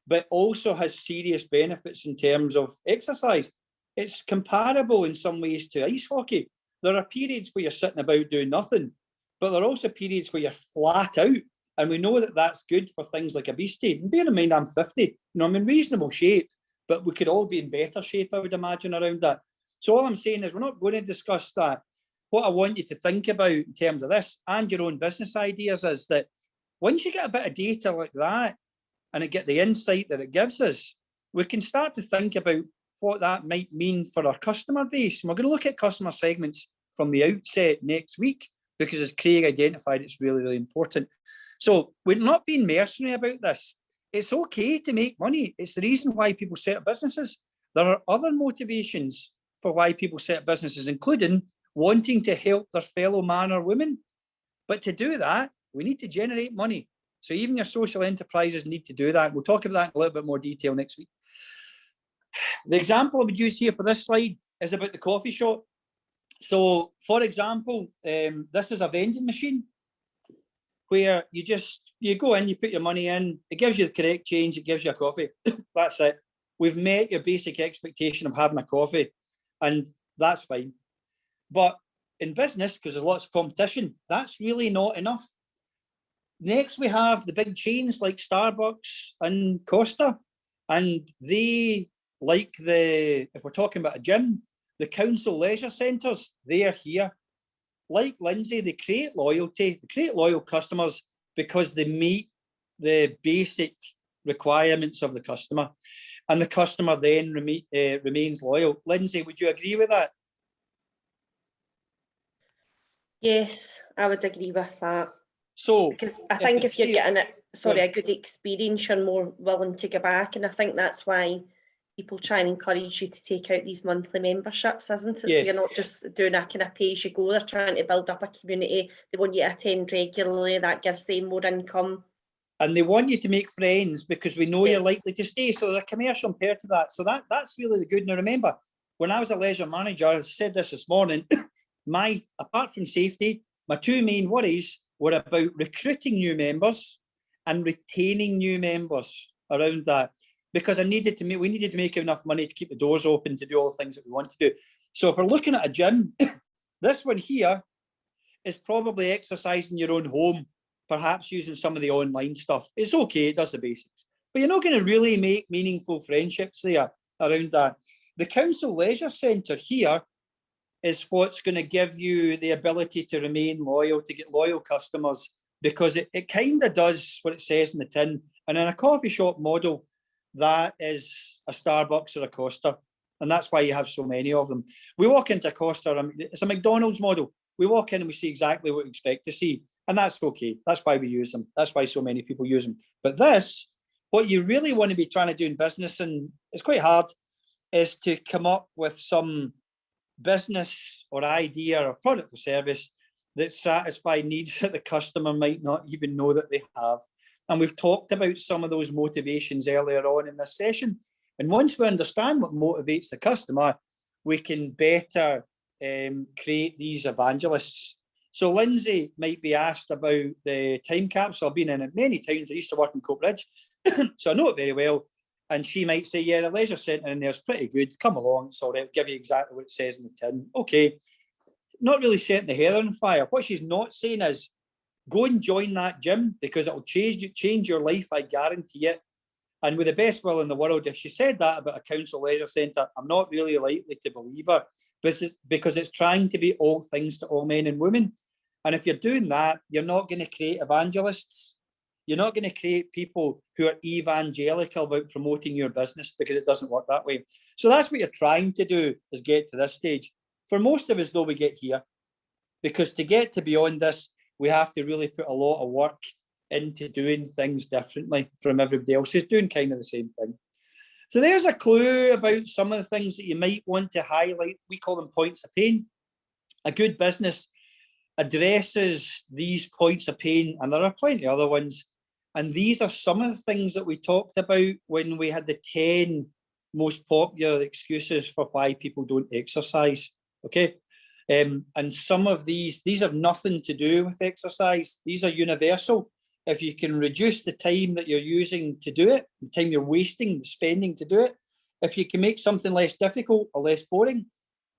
but also has serious benefits in terms of exercise. It's comparable in some ways to ice hockey. There are periods where you're sitting about doing nothing, but there are also periods where you're flat out. And we know that that's good for things like obesity. And bear in mind, I'm 50. I'm in reasonable shape, but we could all be in better shape, I would imagine, around that. So all I'm saying is we're not going to discuss that. What I want you to think about in terms of this and your own business ideas is that once you get a bit of data like that and it get the insight that it gives us, we can start to think about what that might mean for our customer base. And we're going to look at customer segments from the outset next week, because as Craig identified, it's really, really important. So we're not being mercenary about this. It's okay to make money. It's the reason why people set up businesses. There are other motivations for why people set up businesses, including wanting to help their fellow man or women. But to do that, we need to generate money. So even your social enterprises need to do that. We'll talk about that in a little bit more detail next week. The example I would use here for this slide is about the coffee shop. So, for example, this is a vending machine where you go in, you put your money in, it gives you the correct change, it gives you a coffee. That's it. We've met your basic expectation of having a coffee, and that's fine. But in business, because there's lots of competition, that's really not enough. Next, we have the big chains like Starbucks and Costa, and they, like if we're talking about a gym, the council leisure centres, they are here. Like Lindsay, they create loyalty, they create loyal customers because they meet the basic requirements of the customer, and the customer then remains loyal. Lindsay, would you agree with that? Yes, I would agree with that. So, because I think if you're getting a good experience, you're more willing to go back, and I think that's why people try and encourage you to take out these monthly memberships, isn't it? Yes. So you're not just doing a kind of pay as you go, they're trying to build up a community. They want you to attend regularly, that gives them more income. And they want you to make friends because we know you're Yes. likely to stay. So there's a commercial imperative to that. So that's really the good. Now remember, when I was a leisure manager, I said this morning, apart from safety, my two main worries were about recruiting new members and retaining new members around that, because we needed to make enough money to keep the doors open to do all the things that we want to do. So if we're looking at a gym, this one here is probably exercising your own home, perhaps using some of the online stuff. It's okay, it does the basics, but you're not going to really make meaningful friendships there around that. The council leisure centre here is what's going to give you the ability to remain loyal, to get loyal customers, because it kind of does what it says in the tin. And in a coffee shop model, that is a Starbucks or a Costa. And that's why you have so many of them. We walk into a Costa, it's a McDonald's model. We walk in and we see exactly what we expect to see. And that's okay. That's why we use them. That's why so many people use them. But this, what you really want to be trying to do in business, and it's quite hard, is to come up with some business or idea or product or service that satisfy needs that the customer might not even know that they have. And we've talked about some of those motivations earlier on in this session. And once we understand what motivates the customer, we can better create these evangelists. So Lindsay might be asked about the time capsule. I've been in it many times. I used to work in Coatbridge, so I know it very well. And she might say, yeah, the leisure centre in there is pretty good. Come along, sorry, I'll give you exactly what it says in the tin. Okay, not really setting the hair on fire. What she's not saying is, go and join that gym because it'll change your life, I guarantee it. And with the best will in the world, if she said that about a council leisure centre, I'm not really likely to believe her, because it's trying to be all things to all men and women. And if you're doing that, you're not going to create evangelists. You're not going to create people who are evangelical about promoting your business, because it doesn't work that way. So that's what you're trying to do, is get to this stage. For most of us, though, we get here, because to get to beyond this, we have to really put a lot of work into doing things differently from everybody else who's doing kind of the same thing. So there's a clue about some of the things that you might want to highlight. We call them points of pain. A good business addresses these points of pain, and there are plenty of other ones. And these are some of the things that we talked about when we had the 10 most popular excuses for why people don't exercise. Okay. And some of these have nothing to do with exercise. These are universal. If you can reduce the time that you're using to do it, the time you're wasting, spending to do it, if you can make something less difficult or less boring,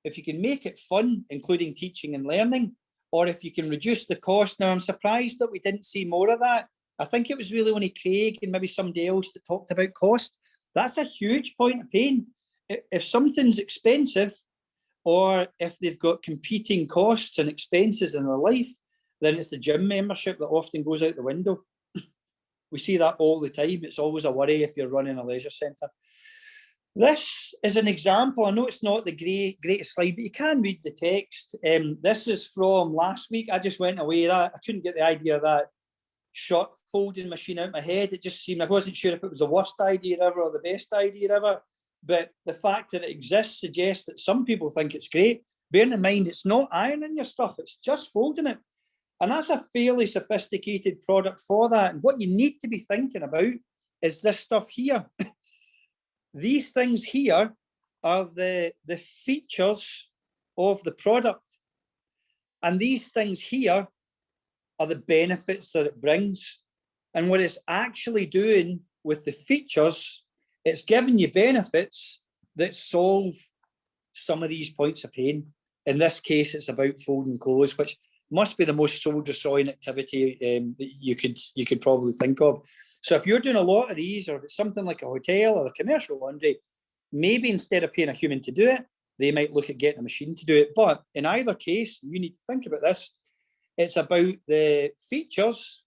if you can make it fun, including teaching and learning, or if you can reduce the cost. Now, I'm surprised that we didn't see more of that. I think it was really only Craig and maybe somebody else that talked about cost. That's a huge point of pain. If something's expensive, or if they've got competing costs and expenses in their life, then it's the gym membership that often goes out the window. We see that all the time. It's always a worry if you're running a leisure centre. This is an example. I know it's not the greatest slide, but you can read the text. This is from last week. I just went away. I couldn't get the idea of that shot folding machine out of my head. It just seemed, I wasn't sure if it was the worst idea ever or the best idea ever. But the fact that it exists suggests that some people think it's great. Bearing in mind, it's not ironing your stuff, it's just folding it. And that's a fairly sophisticated product for that. And what you need to be thinking about is this stuff here. These things here are the features of the product. And these things here are the benefits that it brings. And what it's actually doing with the features, it's giving you benefits that solve some of these points of pain. In this case, it's about folding clothes, which must be the most soul-destroying activity that you could probably think of. So if you're doing a lot of these, or if it's something like a hotel or a commercial laundry, maybe instead of paying a human to do it, they might look at getting a machine to do it. But in either case, you need to think about this. It's about the features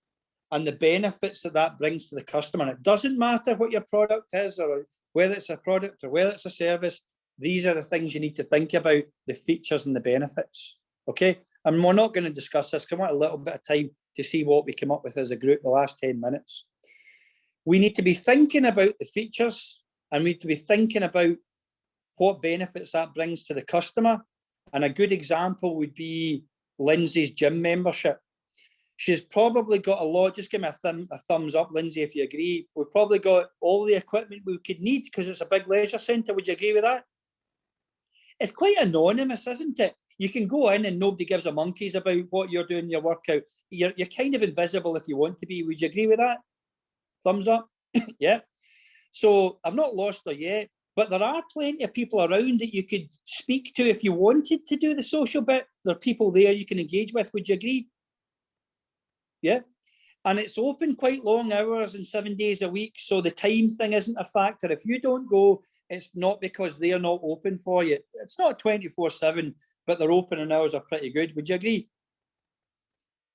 and the benefits that brings to the customer. And it doesn't matter what your product is, or whether it's a product or whether it's a service. These are the things you need to think about, the features and the benefits. Okay. And we're not going to discuss this because I want a little bit of time to see what we come up with as a group the last 10 minutes. We need to be thinking about the features and we need to be thinking about what benefits that brings to the customer. And a good example would be Lindsay's gym membership. She's probably got a lot. Just give me a thumbs up, Lindsay, if you agree. We've probably got all the equipment we could need because it's a big leisure centre. Would you agree with that? It's quite anonymous, isn't it? You can go in and nobody gives a monkeys about what you're doing in your workout. You're kind of invisible if you want to be. Would you agree with that? Thumbs up. Yeah. So I've not lost her yet, but there are plenty of people around that you could speak to if you wanted to do the social bit. There are people there you can engage with. Would you agree? Yeah. And it's open quite long hours and 7 days a week. So the time thing isn't a factor. If you don't go, it's not because they're not open for you. It's not 24/7, but their opening hours are pretty good. Would you agree?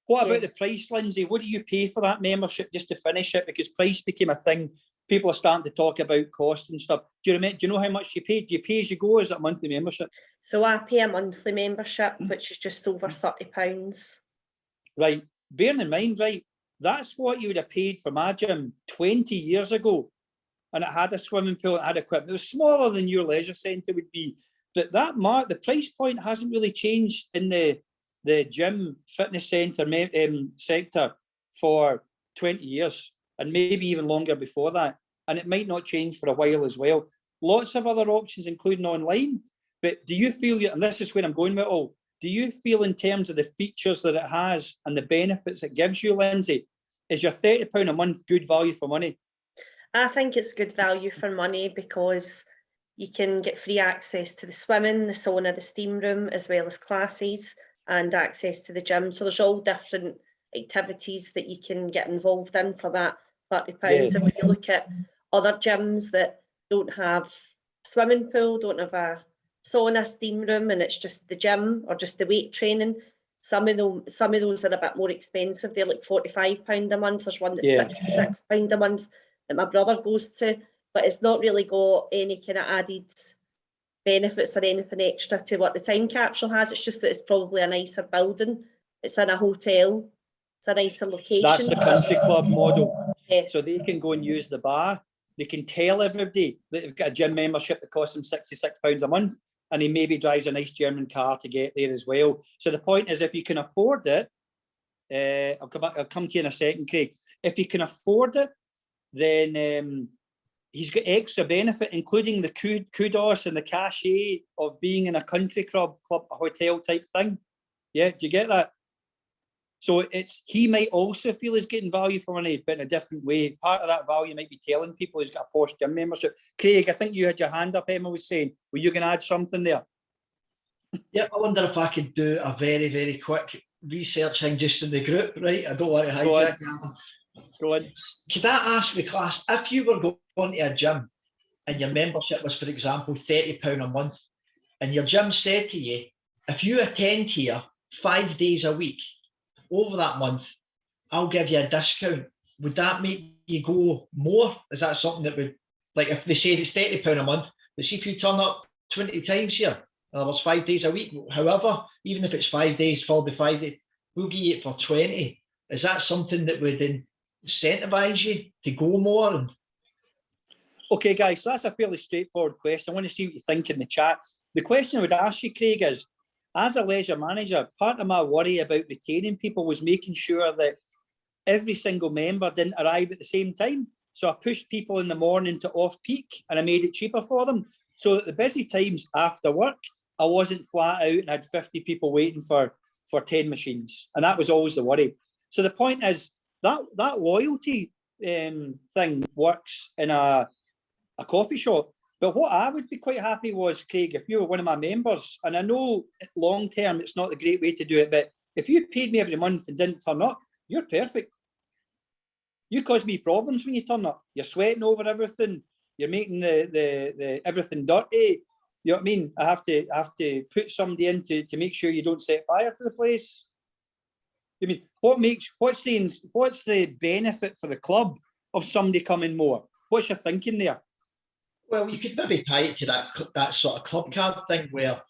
What about the price, Lindsay? What do you pay for that membership, just to finish it? Because price became a thing. People are starting to talk about cost and stuff. Do you know how much you pay? Do you pay as you go, or is it a monthly membership? So I pay a monthly membership, which is just over £30. Right. Bearing in mind, right, that's what you would have paid for my gym 20 years ago. And it had a swimming pool, it had equipment. It was smaller than your leisure centre would be. But the price point hasn't really changed in the gym fitness centre sector for 20 years, and maybe even longer before that. And it might not change for a while as well. Lots of other options, including online. But do you feel, and this is where I'm going with it all, do you feel in terms of the features that it has and the benefits it gives you, Lindsay, is your £30 a month good value for money? I think it's good value for money because you can get free access to the swimming, the sauna, the steam room, as well as classes, and access to the gym. So there's all different activities that you can get involved in for that £30. Yeah. And when you look at other gyms that don't have a swimming pool, don't have a sauna, steam room, and it's just the gym or just the weight training, some of those are a bit more expensive. They're like £45 a month. There's one that's £66 a month that my brother goes to, but it's not really got any kind of added benefits or anything extra to what the time capsule has. It's just that it's probably a nicer building. It's in a hotel. It's a nicer location. That's the country club model. Yes. So they can go and use the bar. They can tell everybody that they've got a gym membership that costs them £66 a month, and he maybe drives a nice German car to get there as well. So the point is, if you can afford it, I'll come to you in a second, Craig. If you can afford it, then he's got extra benefit, including the kudos and the cachet of being in a country club, a hotel type thing. Yeah, do you get that? So he might also feel he's getting value for money, but in a different way. Part of that value might be telling people he's got a posh gym membership. Craig, I think you had your hand up, Emma was saying. Were you going to add something there? Yeah, I wonder if I could do a very, very quick researching just in the group, right? I don't want to hijack. Go on. Could I ask the class, if you were going to a gym and your membership was, for example, £30 a month, and your gym said to you, if you attend here 5 days a week, over that month, I'll give you a discount. Would that make you go more? Is that something that would, like if they say it's £30 a month, but see if you turn up 20 times here, and there was 5 days a week, however, even if it's 5 days, followed by 5 days, we'll give you it for 20. Is that something that would incentivise you to go more? Okay, guys, so that's a fairly straightforward question. I want to see what you think in the chat. The question I would ask you, Craig, is, as a leisure manager, part of my worry about retaining people was making sure that every single member didn't arrive at the same time. So I pushed people in the morning to off-peak, and I made it cheaper for them. So at the busy times after work, I wasn't flat out and had 50 people waiting for 10 machines. And that was always the worry. So the point is that loyalty thing works in a coffee shop. But what I would be quite happy was, Craig, if you were one of my members, and I know long term it's not the great way to do it, but if you paid me every month and didn't turn up, you're perfect. You cause me problems when you turn up. You're sweating over everything. You're making the everything dirty. You know what I mean? I have to put somebody in to make sure you don't set fire to the place. I mean, what's the benefit for the club of somebody coming more? What's your thinking there? Well, you could maybe tie it to that sort of club card thing where,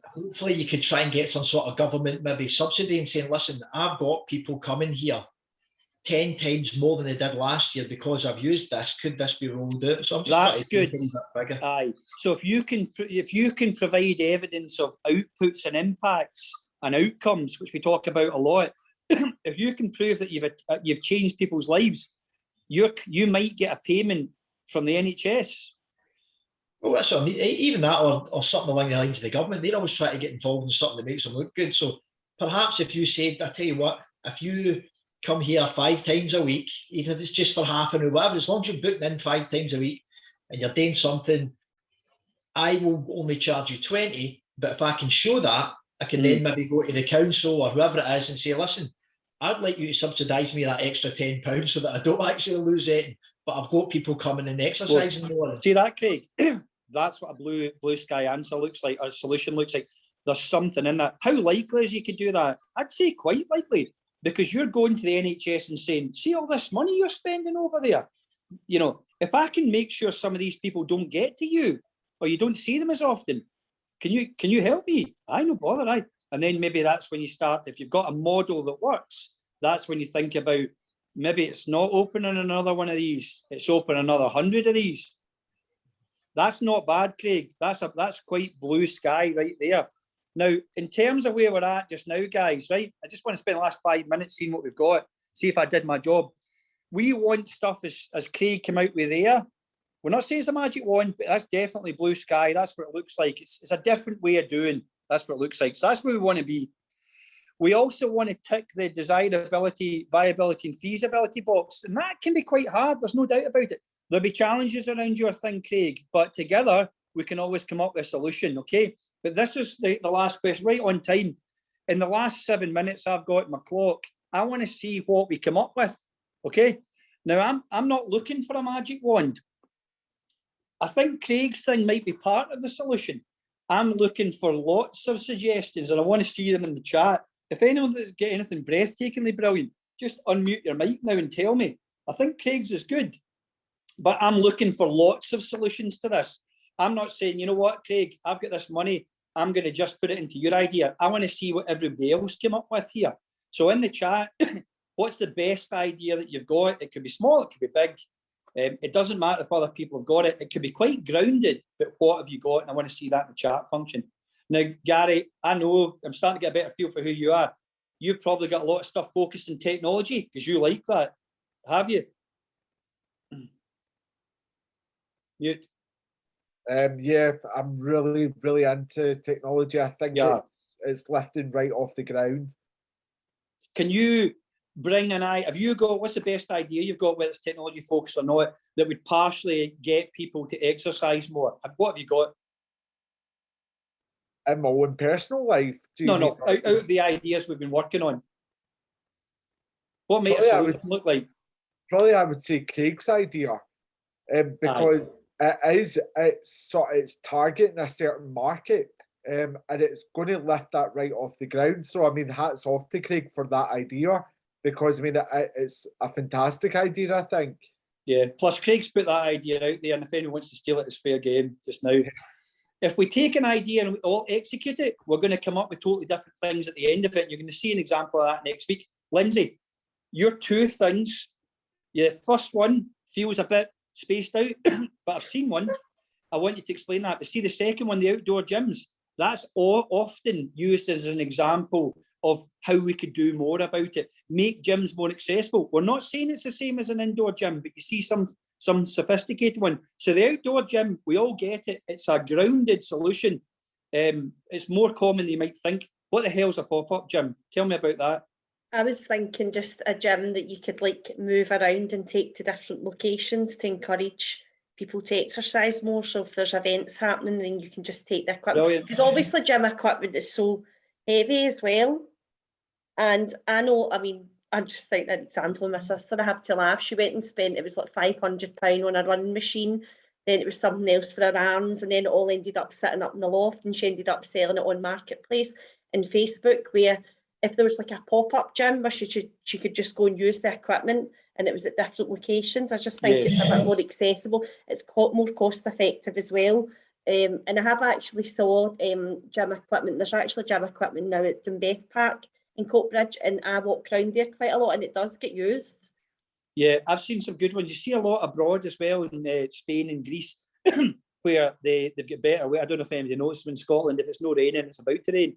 hopefully you could try and get some sort of government maybe subsidy and saying, listen, I've got people coming here 10 times more than they did last year because I've used this. Could this be rolled out? So I'm just That's trying to good. think a bit bigger. Aye. So if you can provide evidence of outputs and impacts and outcomes, which we talk about a lot, if you can prove that you've changed people's lives, you might get a payment from the NHS. Well, that's what I mean. Even that, or something along the lines of the government, they're always trying to get involved in something that makes them look good. So perhaps if you said, I tell you what, if you come here 5 times a week, even if it's just for half an hour, whatever, as long as you're booking in 5 times a week and you're doing something, I will only charge you 20. But if I can show that, I can then maybe go to the council or whoever it is and say, listen, I'd like you to subsidise me that extra £10 so that I don't actually lose it. But I've got people coming and exercising more. See that, Craig? That's what a blue sky answer looks like, a solution looks like. There's something in that. How likely is you could do that? I'd say quite likely, because you're going to the NHS and saying, see all this money you're spending over there? You know, if I can make sure some of these people don't get to you, or you don't see them as often, can you help me? I no bother, And then maybe that's when you start, if you've got a model that works, that's when you think about, maybe it's not opening another one of these, it's opening another 100 of these. That's not bad, Craig. That's quite blue sky right there. Now, in terms of where we're at just now, guys, right? I just want to spend the last 5 minutes seeing what we've got, see if I did my job. We want stuff as Craig came out with there. We're not saying it's a magic wand, but that's definitely blue sky. That's what it looks like. It's a different way of doing. That's what it looks like. So that's where we want to be. We also want to tick the desirability, viability, and feasibility box. And that can be quite hard. There's no doubt about it. There'll be challenges around your thing, Craig, but together we can always come up with a solution, okay? But this is the last question, right on time. In the last 7 minutes I've got my clock, I want to see what we come up with, okay? Now, I'm not looking for a magic wand. I think Craig's thing might be part of the solution. I'm looking for lots of suggestions, and I want to see them in the chat. If anyone that's got anything breathtakingly brilliant, just unmute your mic now and tell me. I think Craig's is good, but I'm looking for lots of solutions to this. I'm not saying, you know what, Craig, I've got this money, I'm going to just put it into your idea. I want to see what everybody else came up with here. So in the chat, what's the best idea that you've got? It could be small, it could be big. It doesn't matter if other people have got it. It could be quite grounded, but what have you got? And I want to see that in the chat function. Now, Gary, I know I'm starting to get a better feel for who you are. You've probably got a lot of stuff focused in technology because you like that. Have you? Mute. Yeah, I'm really, really into technology. I think it's lifting right off the ground. Can you bring an eye? Have you got, what's the best idea you've got, whether it's technology focused or not, that would partially get people to exercise more? What have you got? In my own personal life? No, out of the ideas we've been working on. What might a solution look like? Probably I would say Craig's idea, because it's targeting a certain market, and it's going to lift that right off the ground. So I mean, hats off to Craig for that idea, because I mean it's a fantastic idea, I think. Yeah. Plus, Craig's put that idea out there, and if anyone wants to steal it, it's fair game just now. If we take an idea and we all execute it, we're going to come up with totally different things at the end of it. You're going to see an example of that next week. Lindsay, your 2 things. Yeah, first one feels a bit spaced out, but I've seen one. I want you to explain that. But see the second one, the outdoor gyms, that's often used as an example of how we could do more about it. Make gyms more accessible. We're not saying it's the same as an indoor gym, but you see some sophisticated one. So the outdoor gym, we all get it. It's a grounded solution. It's more common than you might think. What the hell's a pop-up gym? Tell me about that. I was thinking just a gym that you could like move around and take to different locations to encourage people to exercise more. So if there's events happening, then you can just take the equipment. Because obviously gym equipment is so heavy as well. And I know, I mean, I just think an example, my sister, I have to laugh, she went and spent, it was like £500 on a running machine, then it was something else for her arms, and then it all ended up sitting up in the loft, and she ended up selling it on Marketplace and Facebook, where if there was like a pop-up gym where she could just go and use the equipment and it was at different locations. I just think it's a bit more accessible. It's more cost effective as well. And I have actually saw gym equipment. There's actually gym equipment now at Dunbeth Park in Coatbridge, and I walk around there quite a lot, and it does get used. Yeah, I've seen some good ones. You see a lot abroad as well in Spain and Greece, where they've got better. I don't know if anybody noticed in Scotland, if it's no raining, it's about to rain.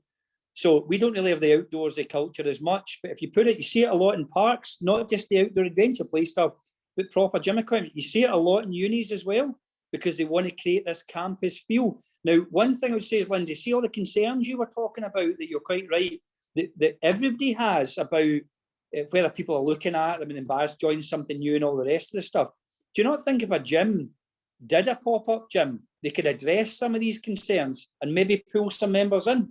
So we don't really have the outdoorsy culture as much. But if you put it, you see it a lot in parks, not just the outdoor adventure play stuff, but proper gym equipment. You see it a lot in unis as well, because they want to create this campus feel. Now, one thing I would say is, Lindsay, see all the concerns you were talking about, that you're quite right, that everybody has about whether people are looking at them and embarrassed, join something new and all the rest of the stuff. Do you not think if a gym did a pop-up gym, they could address some of these concerns and maybe pull some members in?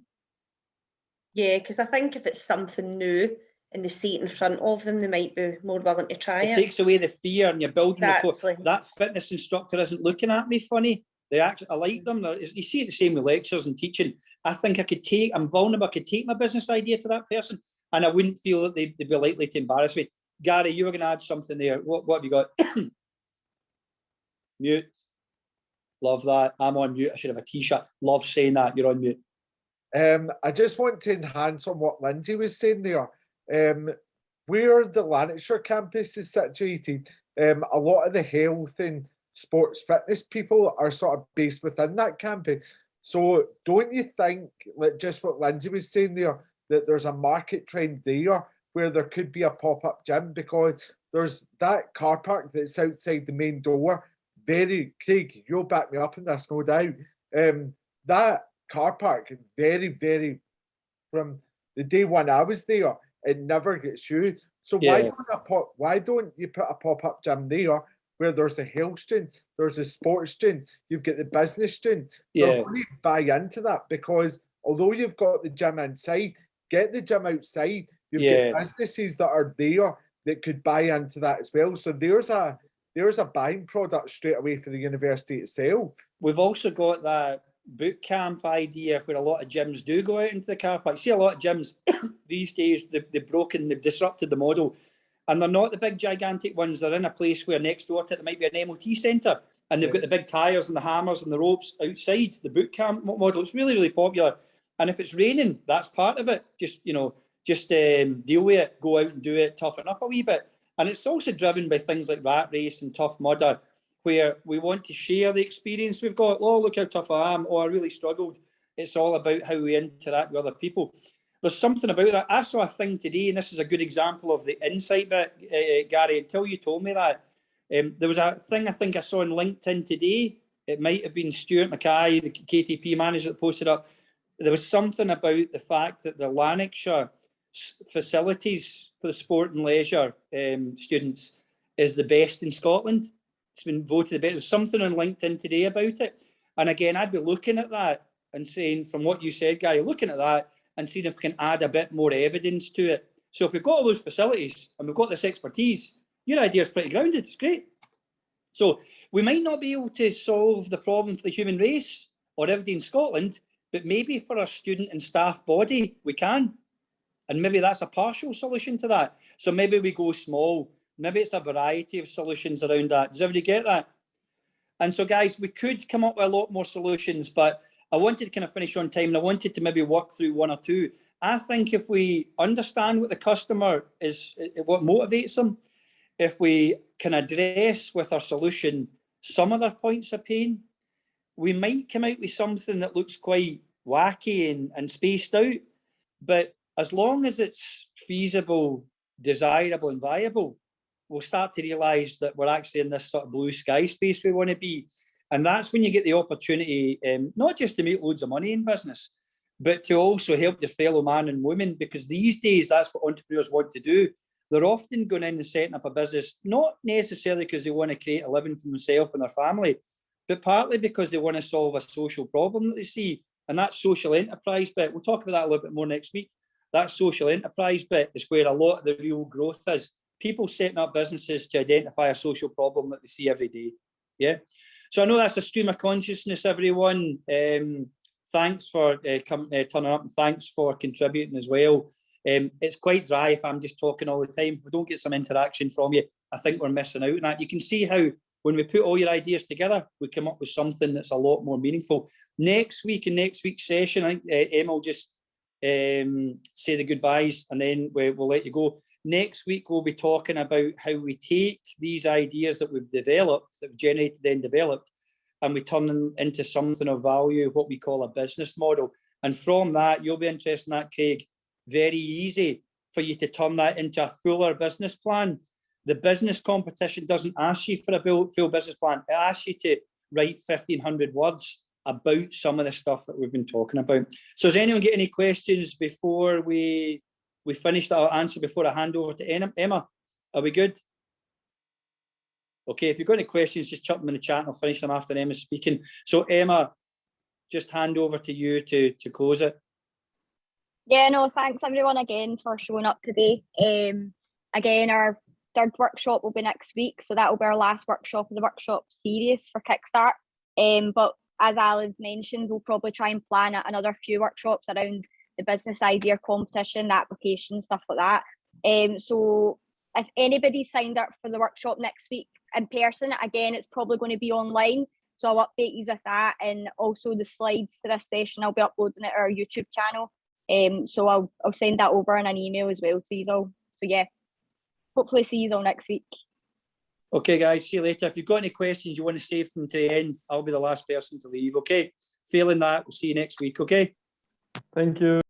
Yeah, because I think if it's something new and they see it in front of them, they might be more willing to try it. It takes away the fear, and you're building Exactly. that fitness instructor isn't looking at me funny. I like them. You see it the same with lectures and teaching. I think I'm vulnerable, I could take my business idea to that person, and I wouldn't feel that they'd be likely to embarrass me. Gary, you were going to add something there. What have you got? Mute. Love that. I'm on mute. I should have a t-shirt. Love saying that. You're on mute. I just want to enhance on what Lindsay was saying there. Where the Lanarkshire campus is situated, a lot of the health and sports fitness people are sort of based within that campus. So don't you think, like just what Lindsay was saying there, that there's a market trend there where there could be a pop-up gym, because there's that car park that's outside the main door. Craig, you'll back me up in this, no doubt. That car park, very, from the day one I was there, it never gets used. So Yeah. why don't you put a pop-up gym there where there's a health student, there's a sports student, you've got the business student? Yeah. They're going to buy into that, because although you've got the gym inside, get the gym outside. You've got businesses that are there that could buy into that as well. So there's a buying product straight away for the university itself. We've also got that boot camp idea where a lot of gyms do go out into the car park. See a lot of gyms these days, they've disrupted the model, and they're not the big gigantic ones. They're in a place where next door to it there might be an MOT centre, and they've got the big tyres and the hammers and the ropes outside. The boot camp model, it's really popular. And if it's raining, that's part of it. Just deal with it, go out and do it, toughen up a wee bit. And it's also driven by things like Rat Race and Tough Mudder, where we want to share the experience we've got. Oh, look how tough I am. Oh, I really struggled. It's all about how we interact with other people. There's something about that. I saw a thing today, and this is a good example of the insight bit, Gary, until you told me that. There was a thing I think I saw on LinkedIn today. It might have been Stuart Mackay, the KTP manager, that posted up. There was something about the fact that the Lanarkshire facilities for the sport and leisure students is the best in Scotland. It's been voted the best. There's something on LinkedIn today about it. And again, I'd be looking at that and saying, from what you said, Gary, looking at that and seeing if we can add a bit more evidence to it. So if we've got all those facilities and we've got this expertise, your idea is pretty grounded. It's great. So we might not be able to solve the problem for the human race or everybody in Scotland, but maybe for our student and staff body, we can. And maybe that's a partial solution to that. So maybe we go small. Maybe it's a variety of solutions around that. Does everybody get that? And so, guys, we could come up with a lot more solutions, but I wanted to kind of finish on time, and I wanted to maybe work through one or two. I think if we understand what the customer is, what motivates them, if we can address with our solution some of their points of pain, we might come out with something that looks quite wacky and spaced out. But as long as it's feasible, desirable and viable, we'll start to realise that we're actually in this sort of blue sky space we want to be. And that's when you get the opportunity, not just to make loads of money in business, but to also help your fellow man and woman, because these days that's what entrepreneurs want to do. They're often going in and setting up a business, not necessarily because they want to create a living for themselves and their family, but partly because they want to solve a social problem that they see. And that social enterprise bit, we'll talk about that a little bit more next week. That social enterprise bit is where a lot of the real growth is. People setting up businesses to identify a social problem that they see every day. Yeah. So I know that's a stream of consciousness, everyone. Thanks for turning up, and thanks for contributing as well. It's quite dry if I'm just talking all the time. If we don't get some interaction from you, I think we're missing out on that. You can see how when we put all your ideas together, we come up with something that's a lot more meaningful. Next week, in next week's session, I think Emma will just say the goodbyes, and then we'll let you go. Next week, we'll be talking about how we take these ideas that we've developed, that we've generated, then developed, and we turn them into something of value, what we call a business model. And from that, you'll be interested in that, Craig. Very easy for you to turn that into a fuller business plan. The business competition doesn't ask you for a full business plan. It asks you to write 1,500 words about some of the stuff that we've been talking about. So does anyone get any questions before we finish that? I'll answer before I hand over to Emma. Are we good? Okay, if you've got any questions, just chuck them in the chat and I'll finish them after Emma's speaking. So Emma, just hand over to you to close it. Yeah, no, thanks everyone again for showing up today. Again, our third workshop will be next week, so that will be our last workshop of the workshop series for Kickstart. But as Alan mentioned, we'll probably try and plan another few workshops around the business idea competition, the application, stuff like that. So if anybody's signed up for the workshop next week in person, again, it's probably going to be online. So I'll update you with that, and also the slides to this session, I'll be uploading it to our YouTube channel. So I'll send that over in an email as well to you all. So yeah, hopefully see you all next week. Okay, guys, see you later. If you've got any questions you want to save them to the end, I'll be the last person to leave. Okay, failing that, we'll see you next week. Okay. Thank you.